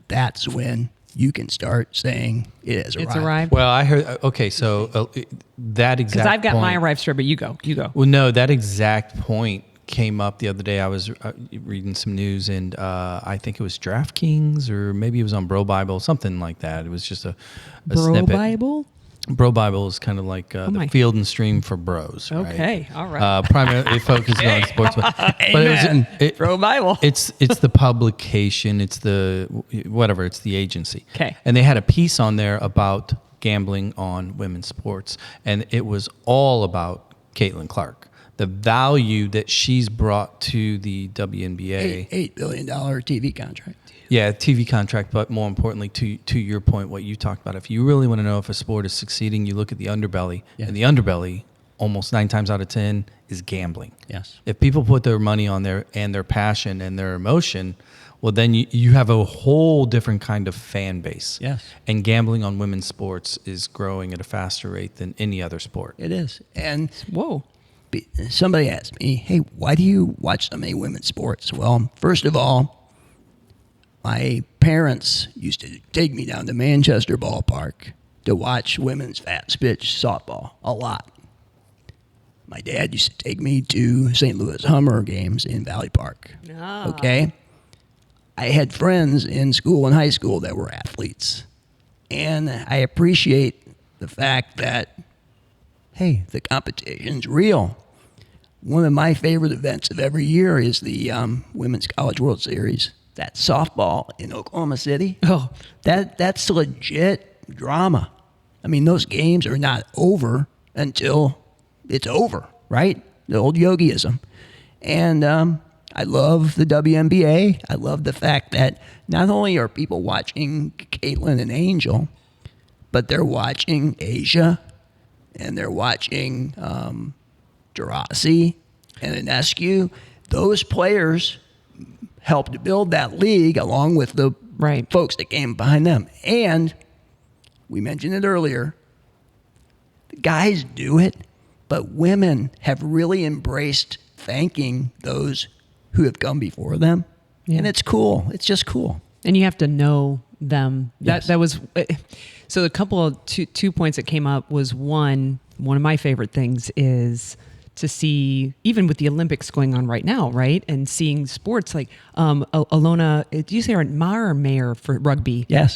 that's when you can start saying it has arrived. It's arrived. Well, I heard. Okay, so that exact. Because I've got point, my arrived story, but you go. Well, no, that exact point came up the other day. I was reading some news, and I think it was DraftKings, or maybe it was on Bro Bible, something like that. It was just a Bro snippet. Bible? Bro Bible is kind of like the field and stream for bros. Okay, right? all right. Primarily focusing on sports, but it Bro Bible. It's the publication. It's the whatever. It's the agency. Okay. And they had a piece on there about gambling on women's sports, and it was all about Caitlin Clark, the value that she's brought to the WNBA. $8 billion TV contract. Yeah, TV contract, but more importantly, to your point, what you talked about, if you really want to know if a sport is succeeding, you look at the underbelly, and the underbelly, almost 9 times out of 10, is gambling. Yes. If people put their money on there and their passion and their emotion, well, then you have a whole different kind of fan base. Yes. And gambling on women's sports is growing at a faster rate than any other sport. It is. And Whoa. somebody asked me, hey, why do you watch so many women's sports? Well, first of all, my parents used to take me down to Manchester Ballpark to watch women's fast pitch softball a lot. My dad used to take me to St. Louis Hummer games in Valley Park. Ah. Okay? I had friends in school and high school that were athletes. And I appreciate the fact that, hey, the competition's real. One of my favorite events of every year is the Women's College World Series. That softball in Oklahoma City. Oh. That's legit drama. I mean, those games are not over until it's over, right? The old yogiism. And I love the WNBA. I love the fact that not only are people watching Caitlin and Angel, but they're watching Asia, and they're watching Gerasi and Ionescu. Those players helped build that league along with the folks that came behind them. And we mentioned it earlier, the guys do it, but women have really embraced thanking those who have come before them. And it's cool. It's just cool. And you have to know them. Yes. That was so. A couple of two points that came up was one of my favorite things is to see, even with the Olympics going on right now, right, and seeing sports like Alona. Do you say her Maher or Mayer for rugby? Yes.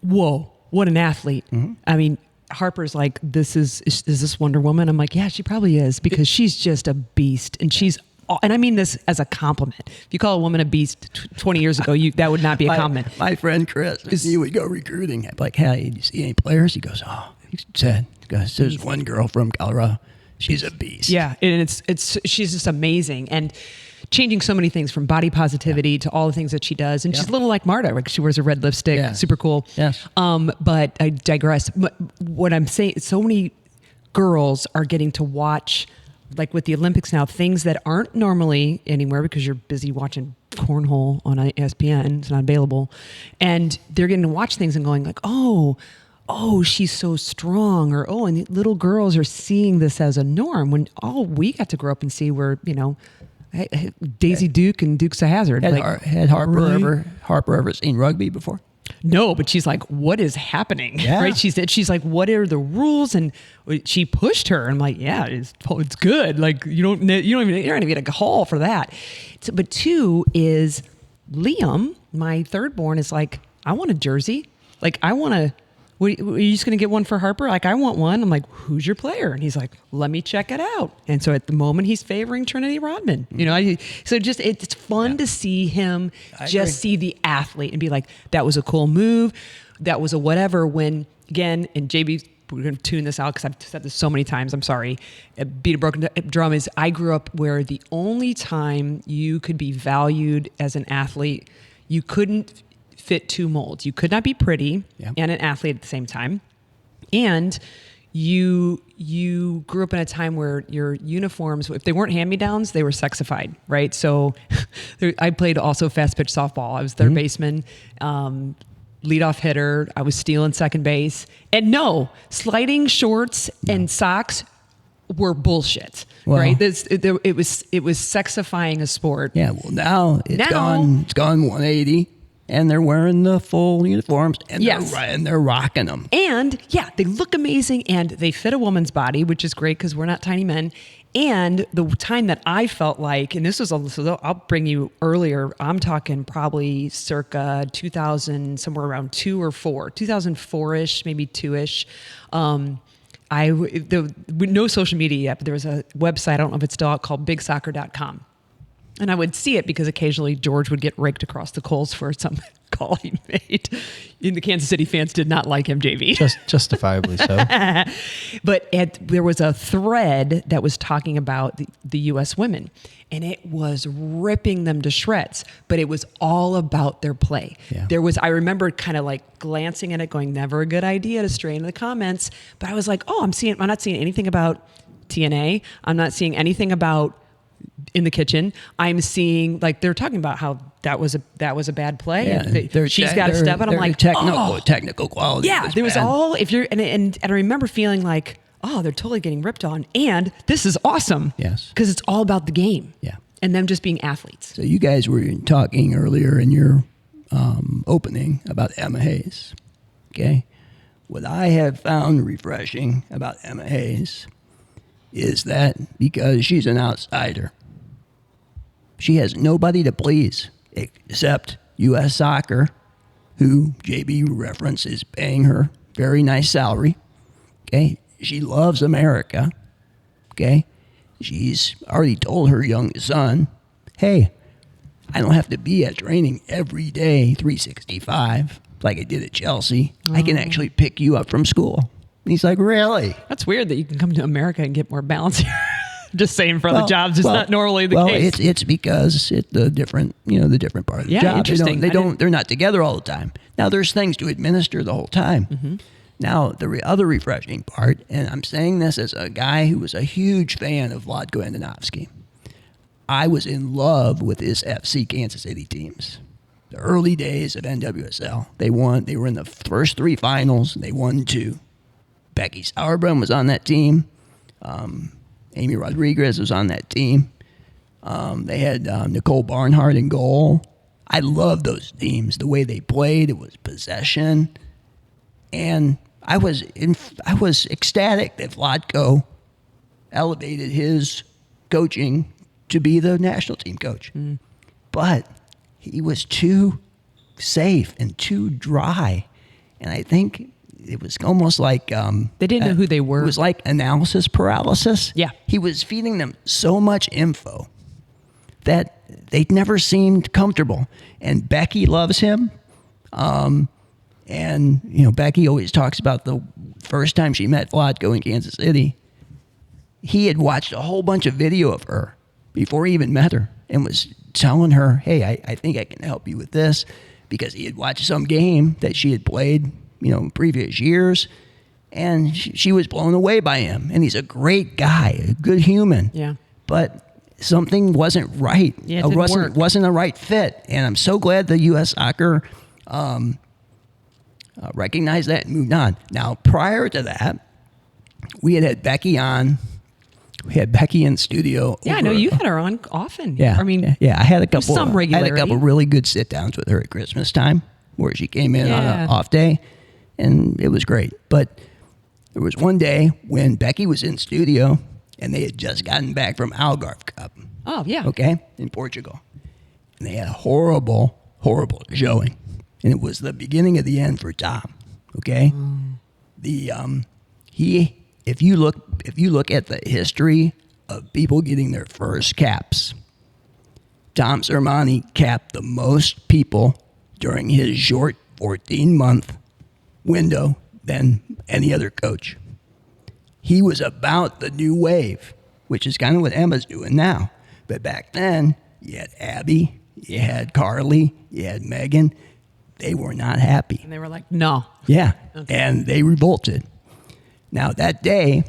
Whoa, what an athlete! Mm-hmm. I mean, Harper's like, is this Wonder Woman? I'm like, yeah, she probably is, because she's just a beast, and she's. And I mean this as a compliment. If you call a woman a beast 20 years ago, that would not be a compliment. My friend Chris, he would go recruiting. I'd be like, hey, did you see any players? He goes, he said, there's one girl from Colorado. She's a beast. Yeah, and she's just amazing. And changing so many things from body positivity to all the things that she does. And she's a little like Marta, like she wears a red lipstick, super cool. Yes. But I digress. What I'm saying, so many girls are getting to watch, like with the Olympics now, things that aren't normally anywhere because you're busy watching cornhole on ESPN. It's not available. And they're getting to watch things and going like, oh, she's so strong, or, and the little girls are seeing this as a norm, when all we got to grow up and see were, Daisy Duke and Dukes of Hazzard. Had Harper ever seen rugby before? No, but she's like, what is happening? Yeah. Right? She's like, what are the rules? And she pushed her. I'm like, yeah, it's good. Like you're not even get a call for that. But two is Liam, my third born, is like, I want a jersey. Like I want to. Are you just going to get one for Harper? Like, I want one. I'm like, who's your player? And he's like, let me check it out. And so at the moment, he's favoring Trinity Rodman. So just it's fun to see him see the athlete and be like, that was a cool move. That was a whatever. When, again, and JB, we're going to tune this out because I've said this so many times. I'm sorry. Beat a broken drum is I grew up where the only time you could be valued as an athlete, you couldn't fit two molds. You could not be pretty and an athlete at the same time. And you grew up in a time where your uniforms, if they weren't hand-me-downs, they were sexified, right? So I played also fast pitch softball. I was third baseman, leadoff hitter. I was stealing second base. And no, sliding shorts and socks were bullshit, right? It was sexifying a sport. Yeah, well now it's gone 180. And they're wearing the full uniforms, and they're rocking them. And they look amazing, and they fit a woman's body, which is great because we're not tiny men. And the time that I felt like, and this was, I'll bring you earlier, I'm talking probably circa 2000, somewhere around 2004-ish, maybe 2-ish. No social media yet, but there was a website, I don't know if it's still out, called bigsoccer.com. And I would see it because occasionally George would get raked across the coals for some call he made. And the Kansas City fans did not like him, JV. Justifiably so. But there was a thread that was talking about the U.S. women, and it was ripping them to shreds. But it was all about their play. Yeah. I remember kind of like glancing at it, going, never a good idea to stray into the comments. But I was like, I'm not seeing anything about TNA. I'm not seeing anything about in the kitchen. I'm seeing, like, they're talking about how that was a bad play. Yeah, she's got to step up. I'm like, technical quality. Yeah, there was bad. all, if you're, and I remember feeling like, they're totally getting ripped on, and this is awesome. Yes, because it's all about the game. Yeah, and them just being athletes. So you guys were talking earlier in your opening about Emma Hayes. Okay, what I have found refreshing about Emma Hayes is that because she's an outsider, she has nobody to please except U.S. Soccer, who JB reference is paying her very nice salary. Okay, she loves America. Okay, she's already told her young son, hey, I don't have to be at training every day, 365, like I did at Chelsea. I can actually pick you up from school. And he's like, really? That's weird that you can come to America and get more balance here. Just saying for other jobs, it's not normally the case. It's because the different part of the job. Interesting. They're not together all the time. Now there's things to administer the whole time. Mm-hmm. Now the other refreshing part, and I'm saying this as a guy who was a huge fan of Vlatko Andonovski. I was in love with his FC Kansas City teams. The early days of NWSL, they won. They were in the first 3 finals. And they won 2. Becky Sauerbrunn was on that team. Amy Rodriguez was on that team. They had Nicole Barnhart in goal. I love those teams. The way they played, it was possession, and I was ecstatic that Vlatko elevated his coaching to be the national team coach. But he was too safe and too dry, and I think it was almost like they didn't know who they were. It was like analysis paralysis. Yeah, he was feeding them so much info that they never seemed comfortable. And Becky loves him. And, Becky always talks about the first time she met Vlatko in Kansas City. He had watched a whole bunch of video of her before he even met her and was telling her, hey, I think I can help you with this, because he had watched some game that she had played, in previous years. And she was blown away by him. And he's a great guy, a good human. Yeah. But something wasn't right. Yeah, it wasn't a right fit. And I'm so glad the U.S. Soccer recognized that and moved on. Now, prior to that, we had Becky on. We had Becky in studio. Yeah, I know you had her on often. Yeah, I mean, I had a couple. Some regularity. I had a couple really good sit downs with her at Christmas time, where she came in on an off day, and it was great. But there was one day when Becky was in studio, and they had just gotten back from Algarve Cup. Oh, yeah. Okay, in Portugal. And they had a horrible, horrible showing. And it was the beginning of the end for Tom. Okay? If you look at the history of people getting their first caps, Tom Sermani capped the most people during his short 14-month window than any other coach. He was about the new wave, which is kind of what Emma's doing now. But back then, you had Abby, you had Carly, you had Megan. They were not happy. And they were like, no. Yeah, Okay. And they revolted. Now, that day,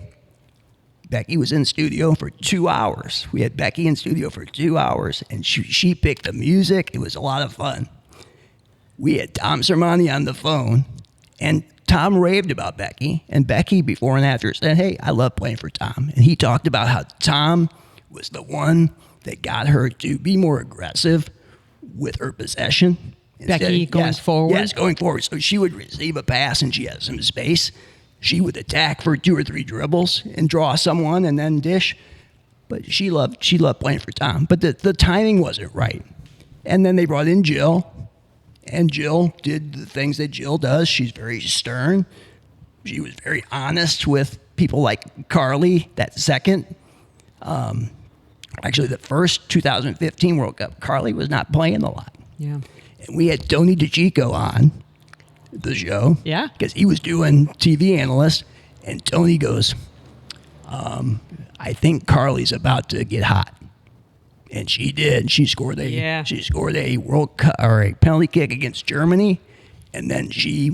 Becky was in studio for 2 hours. We had Becky in studio for 2 hours, and she picked the music. It was a lot of fun. We had Tom Sermani on the phone, and Tom raved about Becky, and Becky, before and after, said, hey, I love playing for Tom. And he talked about how Tom was the one that got her to be more aggressive with her possession. Becky going forward? Yes, going forward. So she would receive a pass, and she had some space. She would attack for 2 or 3 dribbles and draw someone and then dish. But she loved playing for Tom. But the timing wasn't right. And then they brought in Jill. And Jill did the things that Jill does. She's very stern. She was very honest with people like Carly that second. Actually, the first 2015 World Cup, Carly was not playing a lot. Yeah. And we had Tony DeChico on the show. Yeah. Because he was doing TV analyst. And Tony goes, I think Carly's about to get hot. And she did. She scored a World Cup or a penalty kick against Germany, and then she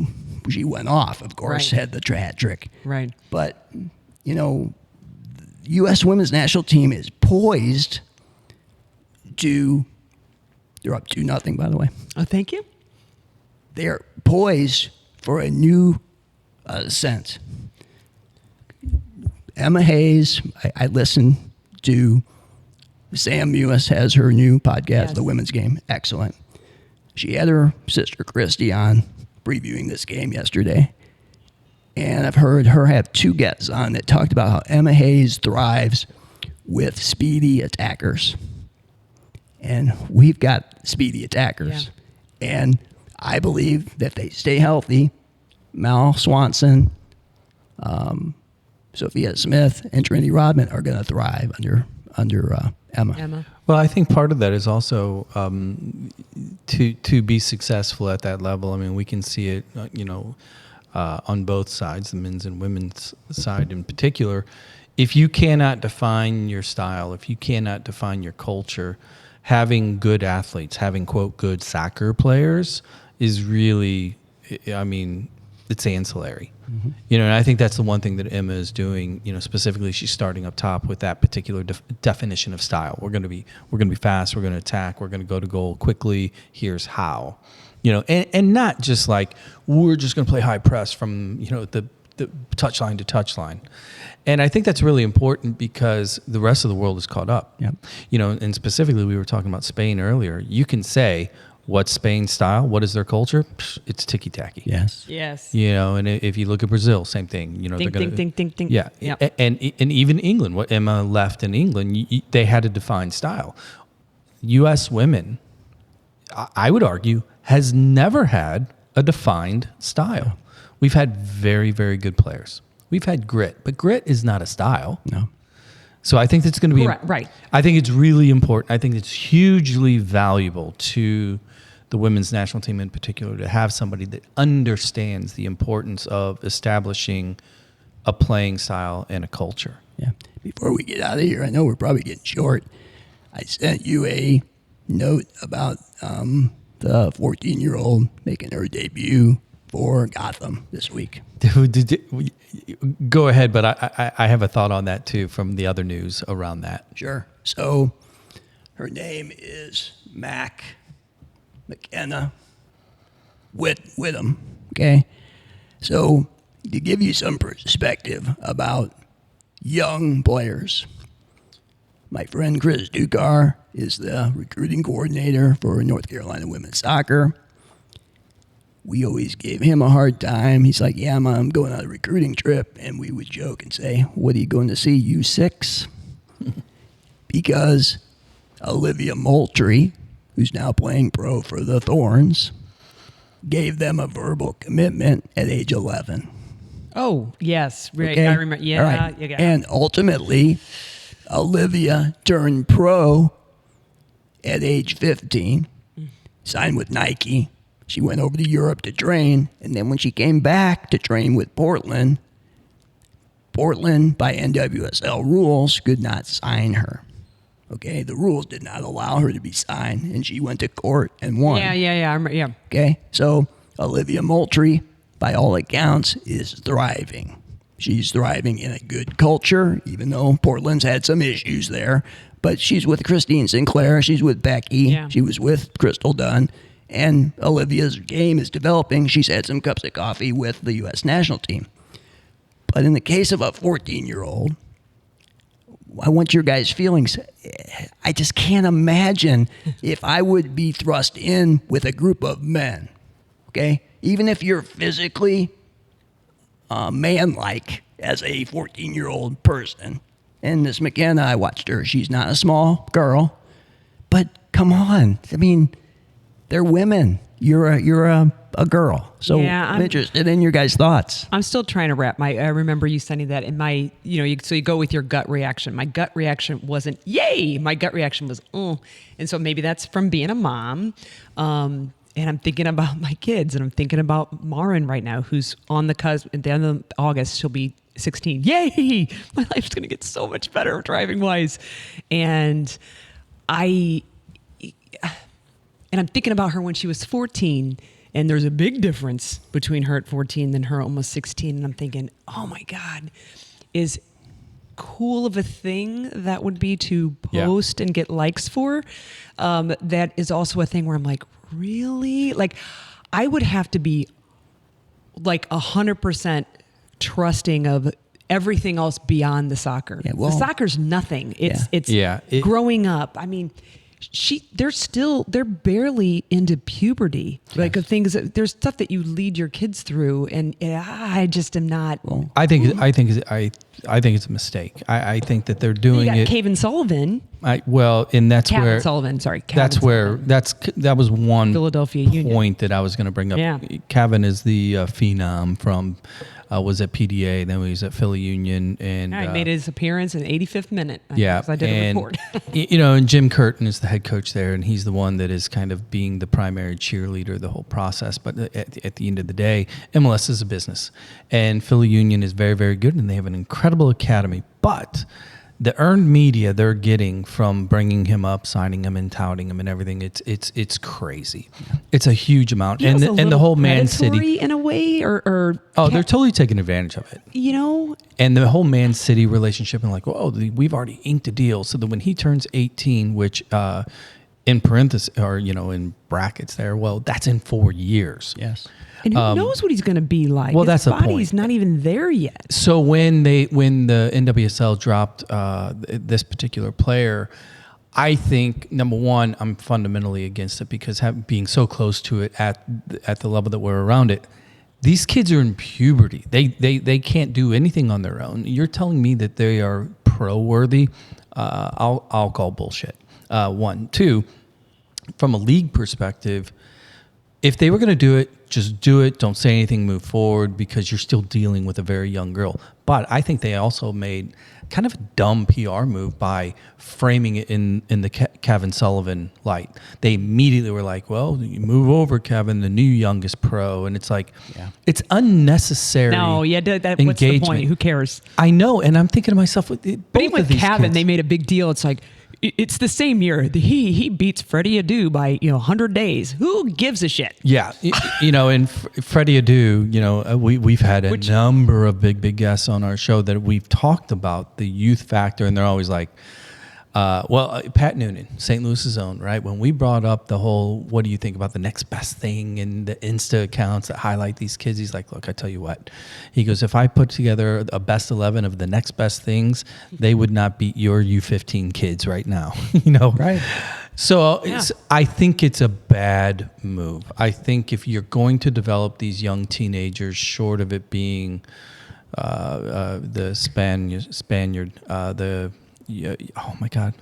went off. Of course, Right. had the hat trick. Right. But the U.S. women's national team is poised to. They're up 2-0, by the way. Oh, thank you. They're poised for a new ascent. Emma Hayes. I listened to. Sam Mewis has her new podcast, Yes. The Women's Game. Excellent. She had her sister Christy on previewing this game yesterday. And I've heard her have 2 guests on that talked about how Emma Hayes thrives with speedy attackers. And we've got speedy attackers. Yeah. And I believe that they stay healthy. Mal Swanson, Sophia Smith, and Trinity Rodman are going to thrive under Emma. Well, I think part of that is also to be successful at that level. I mean, we can see it, on both sides, the men's and women's side in particular. If you cannot define your style, if you cannot define your culture, having good athletes, having, quote, good soccer players is really, it's ancillary. Mm-hmm. And I think that's the one thing that Emma is doing. Specifically, she's starting up top with that particular definition of style. We're going to be fast. We're going to attack. We're going to go to goal quickly. Here's how. And not just like we're just going to play high press from the the touchline to touchline. And I think that's really important because the rest of the world is caught up. Yep. You know, and specifically we were talking about Spain earlier. You can say, what's Spain's style? What is their culture? Psh, it's ticky-tacky. Yes. Yes. You know, and if you look at Brazil, same thing. You know, Ding, they're going to ding, ding, ding, ding. Yeah, Yep. and even England. What Emma left in England, they had a defined style. U.S. women, I would argue, has never had a defined style. We've had very, very good players. We've had grit, but grit is not a style. No. So I think that's going to be Right. I think it's really important. I think it's hugely valuable to the women's national team in particular to have somebody that understands the importance of establishing a playing style and a culture. Yeah. Before we get out of here, I know we're probably getting short. I sent you a note about the 14-year-old making her debut for Gotham this week. Go ahead, but I have a thought on that too from the other news around that. Sure. So her name is McKenna Whittam. Okay. So to give you some perspective about young players, my friend Chris Ducar is the recruiting coordinator for North Carolina women's soccer. We always gave him a hard time. He's like, yeah, I'm going on a recruiting trip. And we would joke and say, what are you going to see, U6? Because Olivia Moultrie, who's now playing pro for the Thorns, gave them a verbal commitment at age 11. Oh, yes. Right. Okay? I remember. Yeah. All right. Yeah. And ultimately, Olivia turned pro at age 15, signed with Nike. She went over to Europe to train, and then when she came back to train with Portland, by NWSL rules, could not sign her. Okay, the rules did not allow her to be signed, and she went to court and won. Yeah. I remember, yeah. Okay, so Olivia Moultrie, by all accounts, is thriving. She's thriving in a good culture, even though Portland's had some issues there. But she's with Christine Sinclair. She's with Becky. Yeah. She was with Crystal Dunn. And Olivia's game is developing. She's had some cups of coffee with the U.S. national team. But in the case of a 14-year-old, I want your guys' feelings. I just can't imagine if I would be thrust in with a group of men, okay? Even if you're physically man-like as a 14-year-old person. And this McKenna, I watched her. She's not a small girl. But come on. I mean, they're women. You're a girl. So Yeah, I'm interested in your guys' thoughts. I'm still trying to wrap I remember you sending that in my, so you go with your gut reaction. My gut reaction wasn't, yay. My gut reaction was, oh. And so maybe that's from being a mom. And I'm thinking about my kids, and I'm thinking about Marin right now, who's on the cusp. At the end of August, she'll be 16. Yay! My life's going to get so much better driving wise. And I'm thinking about her when she was 14, and there's a big difference between her at 14 than her almost 16. And I'm thinking, oh my God, is cool of a thing that would be to post and get likes for. That is also a thing where I'm like, really? Like, I would have to be like 100% trusting of everything else beyond the soccer. Yeah, well, the soccer's nothing. It's growing up. I mean, they're barely into puberty. Like the things there's stuff that you lead your kids through, and I just am not. Well, I think it's a mistake. I think that they're doing it. Cavan Sullivan. And that's Calvin where Sullivan. Sorry, that's where that was one Philadelphia point Union. that I was going to bring up. Yeah. Cavan is the phenom from was at PDA, then he was at Philly Union, and he made his appearance in the 85th minute. I did a report. And Jim Curtin is the head coach there, and he's the one that is kind of being the primary cheerleader of the whole process. But at the end of the day, MLS is a business, and Philly Union is very, very good, and they have an incredible academy. But the earned media they're getting from bringing him up, signing him, and touting him, and everything, it's crazy. It's a huge amount, and the whole Man City in a way, they're totally taking advantage of it. And the whole Man City relationship, and like, we've already inked a deal, so that when he turns 18, which in parentheses or, in brackets there, well, that's in 4 years. Yes. And who knows what he's going to be like? Well, His that's the body's point. not even there yet. So when the NWSL dropped this particular player, I think, number one, I'm fundamentally against it because being so close to it at the level that we're around it, these kids are in puberty. They can't do anything on their own. You're telling me that they are pro-worthy? I'll call bullshit. One. Two, from a league perspective, if they were going to do it, just do it. Don't say anything, move forward, because you're still dealing with a very young girl. But I think they also made kind of a dumb PR move by framing it in the Kevin Sullivan light. They immediately were like, well, you move over, Kevin, the new youngest pro. And it's like, it's unnecessary. No, what's the point? Who cares? I know. And I'm thinking to myself, but even with Kevin, they made a big deal. It's like, it's the same year. He beats Freddie Adu by 100 days. Who gives a shit? Yeah, and Freddie Adu, we've had a number of big guests on our show that we've talked about the youth factor, and they're always like, Pat Noonan, St. Louis's own, right? When we brought up the whole, what do you think about the next best thing and the Insta accounts that highlight these kids? He's like, look, I tell you what. He goes, if I put together a best 11 of the next best things, they would not beat your U15 kids right now, Right. So I think it's a bad move. I think if you're going to develop these young teenagers, short of it being the Spaniard, oh my God,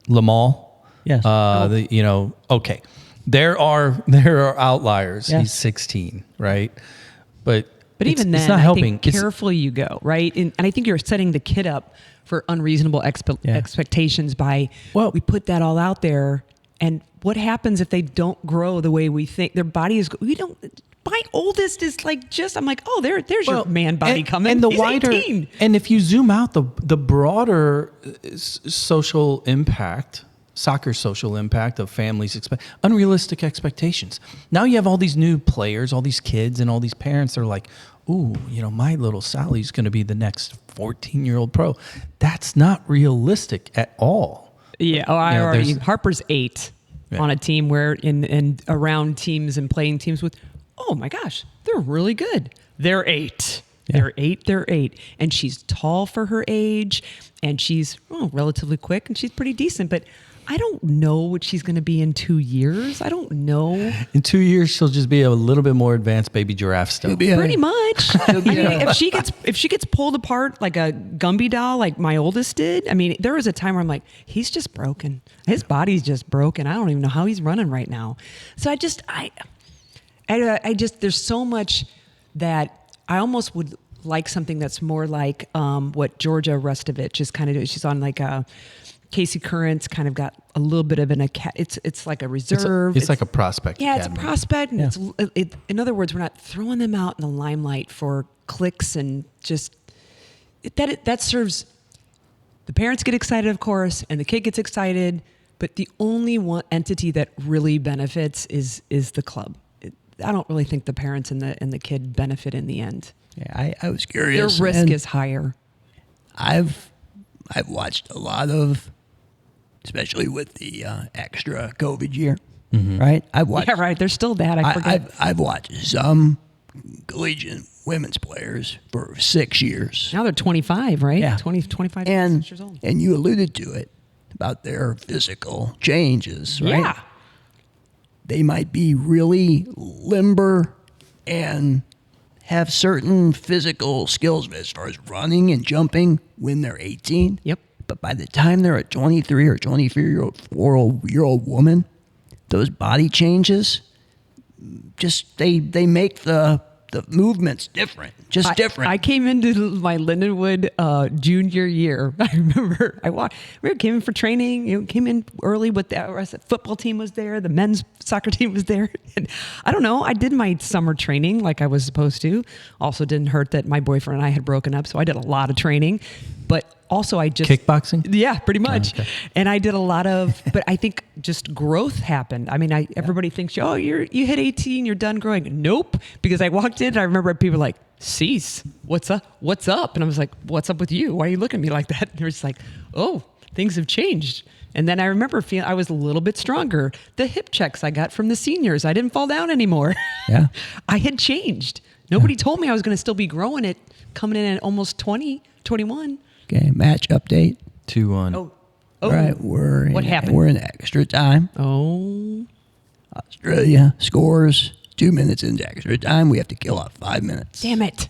Lamal. Yes. Okay, there are outliers. Yes. He's 16, right? But even then, it's not helping. I think carefully you go, right? And I think you're setting the kid up for unreasonable expectations by, we put that all out there. And what happens if they don't grow the way we think? Their body is, my oldest is I'm like, oh, there's your man body coming. And the He's wider, 18. and if you zoom out, the broader social impact, soccer social impact of families, unrealistic expectations. Now you have all these new players, all these kids, and all these parents that are like, ooh, my little Sally's going to be the next 14-year-old pro. That's not realistic at all. Yeah. Harper's 8 on a team where and around teams and playing teams with, oh my gosh, they're really good. They're 8. Yeah. They're 8. And she's tall for her age, and she's relatively quick, and she's pretty decent. But I don't know what she's going to be in 2 years. I don't know. In 2 years, she'll just be a little bit more advanced baby giraffe still. Pretty much. If she gets pulled apart like a Gumby doll, like my oldest did, there was a time where I'm like, he's just broken. His body's just broken. I don't even know how he's running right now. So I just there's so much that I almost would like something that's more like what Georgia Restovich is kind of doing. She's on like a Casey Current's kind of got a little bit of it's like a reserve. It's like a prospect. Yeah, academy. It's a prospect. And in other words, we're not throwing them out in the limelight for clicks and just that serves. The parents get excited, of course, and the kid gets excited. But the only one entity that really benefits is the club. I don't really think the parents and the kid benefit in the end. Yeah, I was curious. Their risk is higher. I've watched a lot of, especially with the extra COVID year, right? I've watched. Yeah, right. There's still that. I forget. I've watched some collegiate women's players for 6 years. Now they're 25, right? Yeah. 25 years old. And you alluded to it about their physical changes, right? Yeah. They might be really limber and have certain physical skills as far as running and jumping when they're 18. Yep. But by the time they're a 23 or 24-year-old woman, those body changes, just they make the movements different, different. I came into my Lindenwood junior year. I remember we came in for training. Came in early with the football team was there. The men's soccer team was there. And I don't know. I did my summer training like I was supposed to. Also didn't hurt that my boyfriend and I had broken up, so I did a lot of training. But also I just kickboxing. Yeah, pretty much. Oh, okay. And I did a lot of, but I think just growth happened. Everybody thinks, you hit 18, you're done growing. Nope. Because I walked in, and I remember people like, Siess, what's up? What's up? And I was like, what's up with you? Why are you looking at me like that? And they're just like, oh, things have changed. And then I remember feeling I was a little bit stronger. The hip checks I got from the seniors, I didn't fall down anymore. Yeah. I had changed. Nobody told me I was going to still be growing it, coming in at almost 20, 21. Okay, match update. 2-1. Oh. All right, What happened? We're in extra time. Oh. Australia scores 2 minutes into extra time. We have to kill off 5 minutes. Damn it.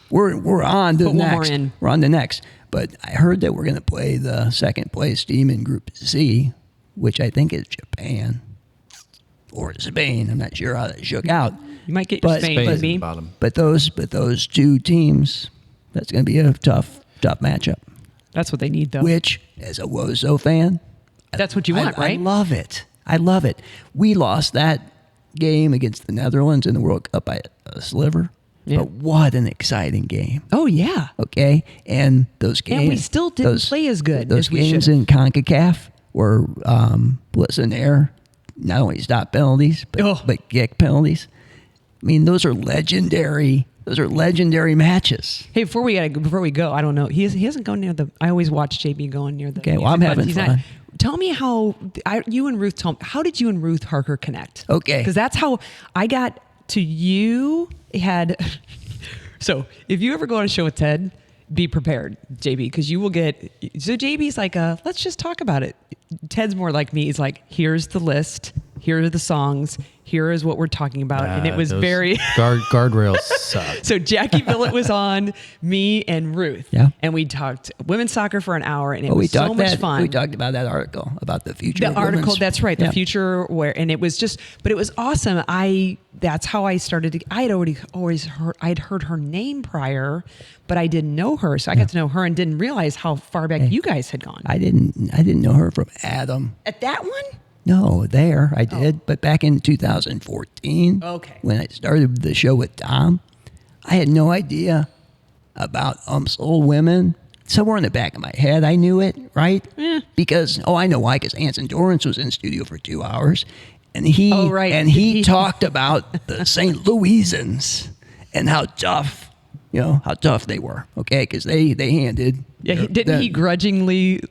We're on to the Put one more next. in. We're on to next. But I heard that we're going to play the second place team in Group C, which I think is Japan or Spain. I'm not sure how that shook out. You might get your But- Spain Spain's with at the me. bottom. But those two teams, that's going to be a tough matchup. That's what they need, though. Which, as a WoSo fan, That's what you want, right? I love it. I love it. We lost that game against the Netherlands in the World Cup by a sliver. Yeah. But what an exciting game. Oh, yeah. Okay? And those games. And we still didn't play as good Those as we games should. in CONCACAF were Blitz and Air, not only stop penalties, but kick penalties. I mean, those are legendary matches. Hey, before we go, I don't know. He hasn't gone near the. I always watch JB going near the. Okay, well, I'm music having buttons. fun. Tell me how you and Ruth. How did you and Ruth Harker connect? Okay. because that's how I got to you. Had so if you ever go on a show with Ted, be prepared, JB, because you will get. So JB's like, let's just talk about it. Ted's more like me. He's like, here's the list. Here are the songs. Here is what we're talking about. And it was Those very guardrails suck. So Jackie Billet was on, me and Ruth. Yeah. And we talked women's soccer for an hour, and it We was so talked much fun. We talked about that article about the future. The of article, women's- that's right, the Yeah. future where, and it was just, but it was awesome. That's how I started to, I had heard her name prior, but I didn't know her. So I got to know her and didn't realize how far back you guys had gone. I didn't know her from Adam. At that one? No, there I did, but back in 2014, Okay. when I started the show with Tom, I had no idea about UMSL women. Somewhere in the back of my head, I knew it, right? Yeah. Because I know why. Because Anson Dorrance was in studio for 2 hours, and he Oh, right. he talked about the St. Louisans and how tough, how tough they were. Okay, because they handed. Yeah, didn't he grudgingly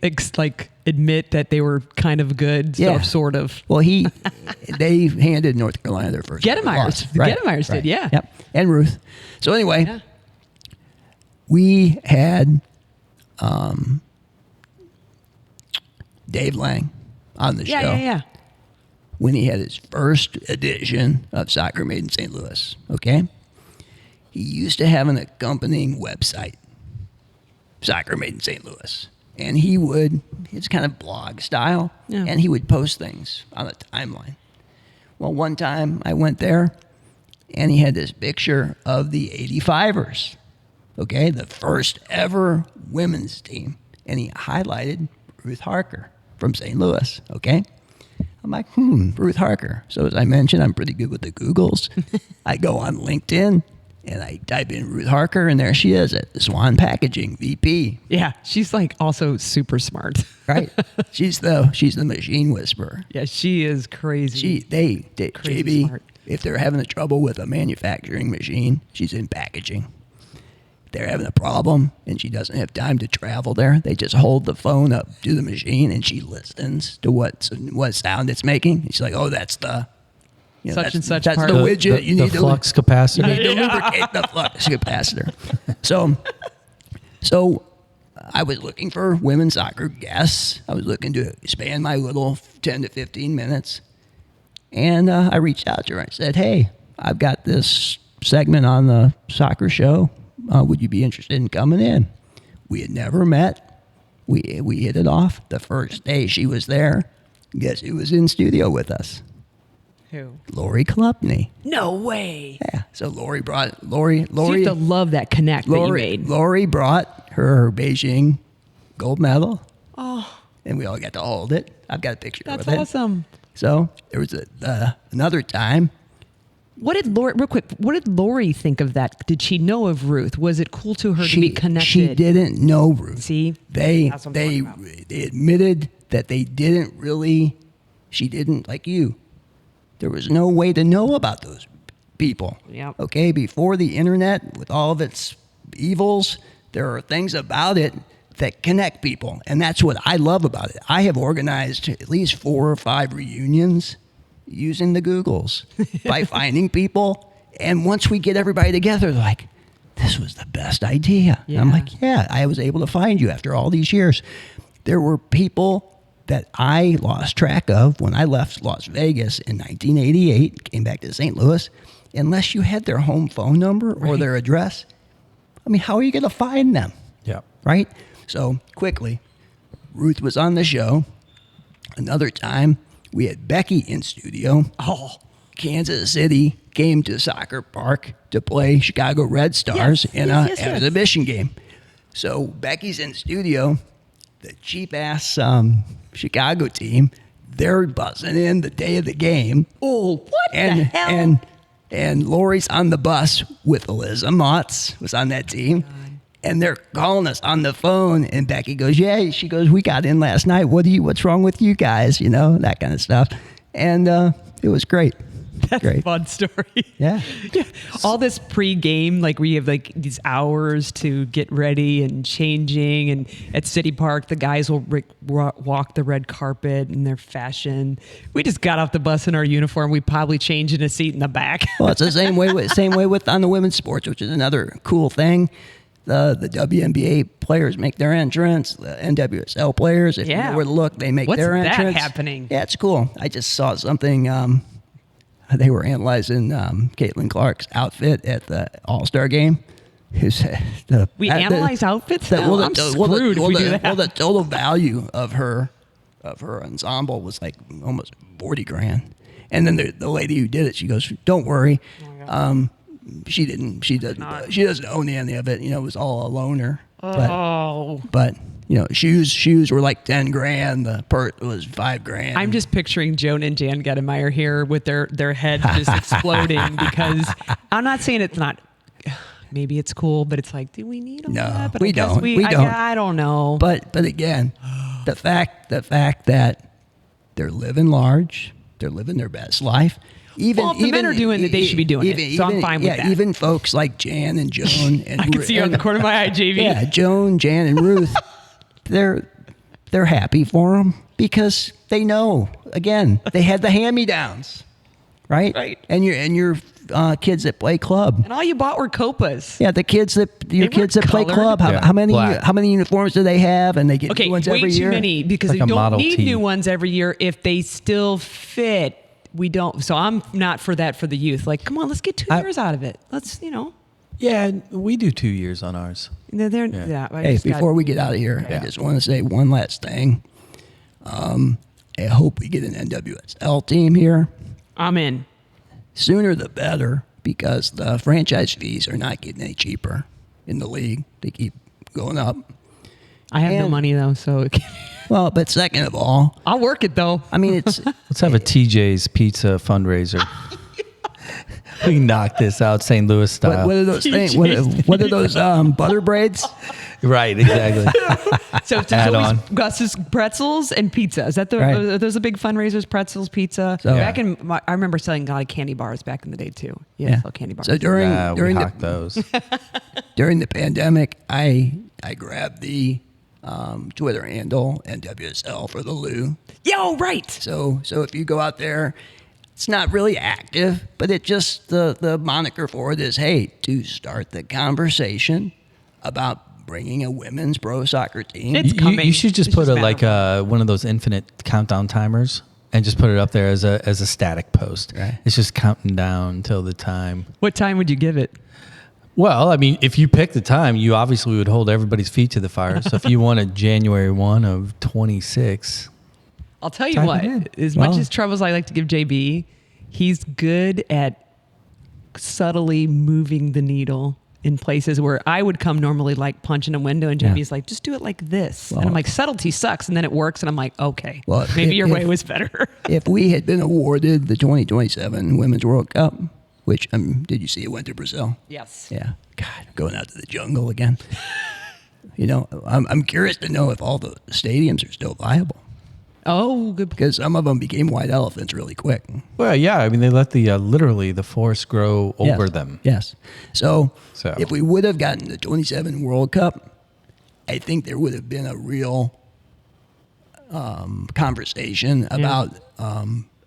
admit that they were kind of good? Yeah. Sort of. Well, they handed North Carolina their first Gedemeyers. loss. The Gedemeyers did, yeah. Yep. And Ruth. So anyway, Yeah. we had Dave Lang on the show Yeah. when he had his first edition of Soccer Made in St. Louis. Okay. He used to have an accompanying website, Soccer Made in St. Louis. And it's kind of blog style, Yeah. and he would post things on the timeline. Well, one time I went there, and he had this picture of the 85ers, okay, the first ever women's team. And he highlighted Ruth Harker from St. Louis, okay? I'm like, Ruth Harker. So as I mentioned, I'm pretty good with the Googles. I go on LinkedIn, and I type in Ruth Harker, and there she is at Swan Packaging, VP. Yeah. She's also super smart. Right? she's the machine whisperer. Yeah, she is crazy. They Crazy JB, smart. if they're having a trouble with a manufacturing machine, she's in packaging. If they're having a problem and she doesn't have time to travel there, they just hold the phone up to the machine and she listens to what sound it's making. And she's like, oh, that's the Such and such That's part. the widget you the need to flux capacitor. You need to lubricate the flux capacitor. So I was looking for women's soccer guests. I was looking to expand my little 10 to 15 minutes. And I reached out to her. I said, hey, I've got this segment on the soccer show. Would you be interested in coming in? We had never met. We hit it off. The first day she was there, guess who was in studio with us? Who? Lori Klupney. No way. Yeah. So Lori brought So you have to love that connect that you made. Lori brought her Beijing gold medal. Oh, And we all got to hold it. I've got a picture that's with it. awesome. So there was another time. What did Lori think of that? Did she know of Ruth? Was it cool to her to be connected? She didn't know Ruth. See? They That's what I'm talking about. they admitted that they didn't really. She didn't like you. There was no way to know about those people. Yep. Okay, before the internet, with all of its evils, there are things about it that connect people, and that's what I love about it. I have organized at least 4 or 5 reunions using the Googles by finding people, and once we get everybody together, they're like, this was the best idea. Yeah. And I'm like, yeah, I was able to find you after all these years. There were people that I lost track of when I left Las Vegas in 1988, came back to St. Louis. Unless you had their home phone number or their address, I mean, how are you going to find them? Yeah. Right? So quickly, Ruth was on the show. Another time, we had Becky in studio. Oh, Kansas City came to Soccer Park to play Chicago Red Stars in an exhibition game. So Becky's in studio. The cheap-ass Chicago team, they're buzzing in the day of the game. Oh, what the hell? And Lori's on the bus with Eliza Motz, was on that team. And they're calling us on the phone, and Becky goes, yeah, she goes, we got in last night. What's wrong with you guys? You know, that kind of stuff. And it was great. That's great. a fun story. Yeah. All this pre-game, like we have like these hours to get ready and changing. And at City Park, the guys will walk the red carpet in their fashion. We just got off the bus in our uniform. We probably changed in a seat in the back. Well, it's the same way with on the women's sports, which is another cool thing. The WNBA players make their entrance. The NWSL players, if you know where to look, they make their entrance. What's that happening? Yeah, it's cool. I just saw something. They were analyzing Caitlin Clark's outfit at the All-Star game. We analyze outfits now? I'm screwed if we do that. Well, the total value of her ensemble was like almost $40,000. And then the lady who did it, she goes, "Don't worry, she doesn't own any of it. You know, it was all a loaner." But you know, shoes were like $10,000. The purse was $5,000. I'm just picturing Joan and Jan Gettemeyer here with their heads just exploding, because I'm not saying it's not. Maybe it's cool, but it's like, do we need all that? But we don't. We don't. I don't know. But again, the fact that they're living large, they're living their best life. Well, if the men are doing it, they should be doing it. So I'm fine with that. Even folks like Jan and Joan and I can see you on the corner of my eye, JV. Yeah, Joan, Jan, and Ruth, they're happy for them because they know. Again, they had the hand-me-downs, right? Right. And your kids that play club. And all you bought were copas. Yeah, your kids that play club. How many uniforms do they have? And they get new ones every year. Way too many, because like they don't Model need T. new ones every year if they still fit. We don't. So I'm not for that for the youth. Like, come on, let's get 2 years out of it. Let's, Yeah, we do 2 years on ours. Hey, before we get out of here, I just want to say one last thing. I hope we get an NWSL team here. I'm in. Sooner the better, because the franchise fees are not getting any cheaper in the league. They keep going up. I have no money though, so. Well, but second of all, I'll work it though. I mean, it's Let's have a TJ's Pizza fundraiser. We can knock this out St. Louis style. what are those things? What are those butter braids? Right, exactly. So it's Add always on. Gus's pretzels and pizza. Is that are those the big fundraisers? Pretzels, pizza. So, I remember selling a lot of candy bars back in the day too. Sell candy bars. So during those. during the pandemic, I grabbed the Twitter handle NWSL for the Lou. Yo, right. So if you go out there, it's not really active, but it just the moniker for it is, hey, to start the conversation about bringing a women's pro soccer team. It's coming. You should just put one of those infinite countdown timers and just put it up there as a static post. Right. It's just counting down till the time. What time would you give it? Well, I mean, if you pick the time, you obviously would hold everybody's feet to the fire. So if you wanted January 1 of 26. I'll tell you what, as much as troubles I like to give JB, he's good at subtly moving the needle in places where I would come normally like punching a window, and JB's like, just do it like this. And I'm like, subtlety sucks. And then it works. And I'm like, okay, maybe your way was better. If we had been awarded the 2027 Women's World Cup, which, did you see it went to Brazil? Yes. Yeah. God, going out to the jungle again. I'm curious to know if all the stadiums are still viable. Oh, good. Because some of them became white elephants really quick. Well, yeah. I mean, they let the literally the forest grow over them. Yes. So So. if we would have gotten the 27 World Cup, I think there would have been a real conversation about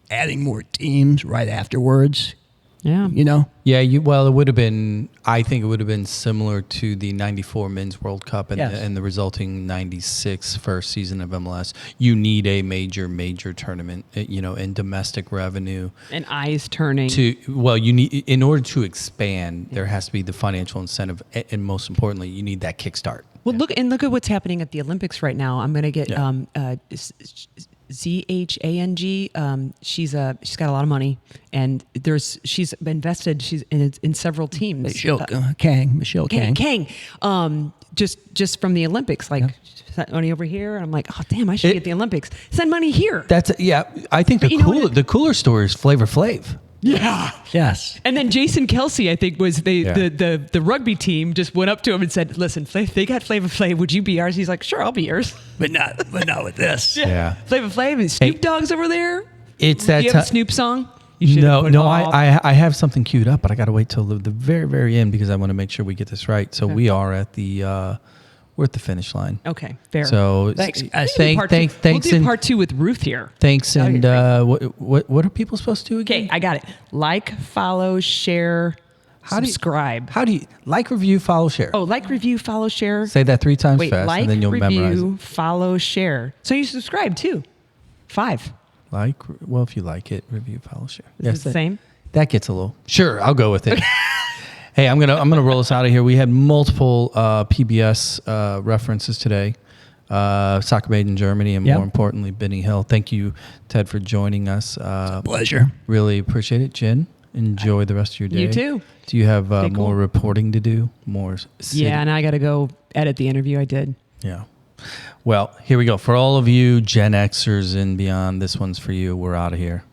adding more teams right afterwards. Yeah. You know? Yeah, well, it would have been. I think it would have been similar to the '94 Men's World Cup and the resulting '96 first season of MLS. You need a major tournament, and domestic revenue And eyes turning. you need, in order to expand, there has to be the financial incentive, and most importantly, you need that kickstart. Well, look at what's happening at the Olympics right now. I'm going to get ZHANG. She's got a lot of money, and she's invested. She's in several teams. Michelle Kang. Just from the Olympics, sent money over here, and I'm like, oh damn, I should get the Olympics. Send money here. I think the cooler story is Flavor Flav. Yeah. Yes. And then Jason Kelsey, I think, was the rugby team just went up to him and said, "Listen, they got Flavor Flav. Would you be ours?" He's like, "Sure, I'll be yours." But not with this. Yeah. Flavor Flav and Snoop Dogg's over there. It's Do that you have a Snoop song? You No, I have something queued up, but I got to wait till the very, very end because I want to make sure we get this right. So we are at we're at the finish line. Okay, fair. So Thanks. thanks. We'll do part 2 with Ruth here. Thanks, and what are people supposed to do again? Okay, I got it. Like, follow, share, subscribe. How do you like, review, follow, share? Oh, like, review, follow, share. Say that 3 times Wait, fast, like, and then you'll memorize review, it. follow, share. So you subscribe too. 5. If you like it, review, follow, share. Is it the same? That gets a little. Sure, I'll go with it. Hey, I'm gonna roll us out of here. We had multiple PBS references today. Soccer Made in Germany, and more importantly, Benny Hill. Thank you, Ted, for joining us. It's a pleasure. Really appreciate it. Jen, enjoy the rest of your day. You too. Do you have Stay more cool. reporting to do? More? Yeah, and I got to go edit the interview I did. Yeah. Well, here we go. For all of you Gen Xers and beyond, this one's for you. We're out of here.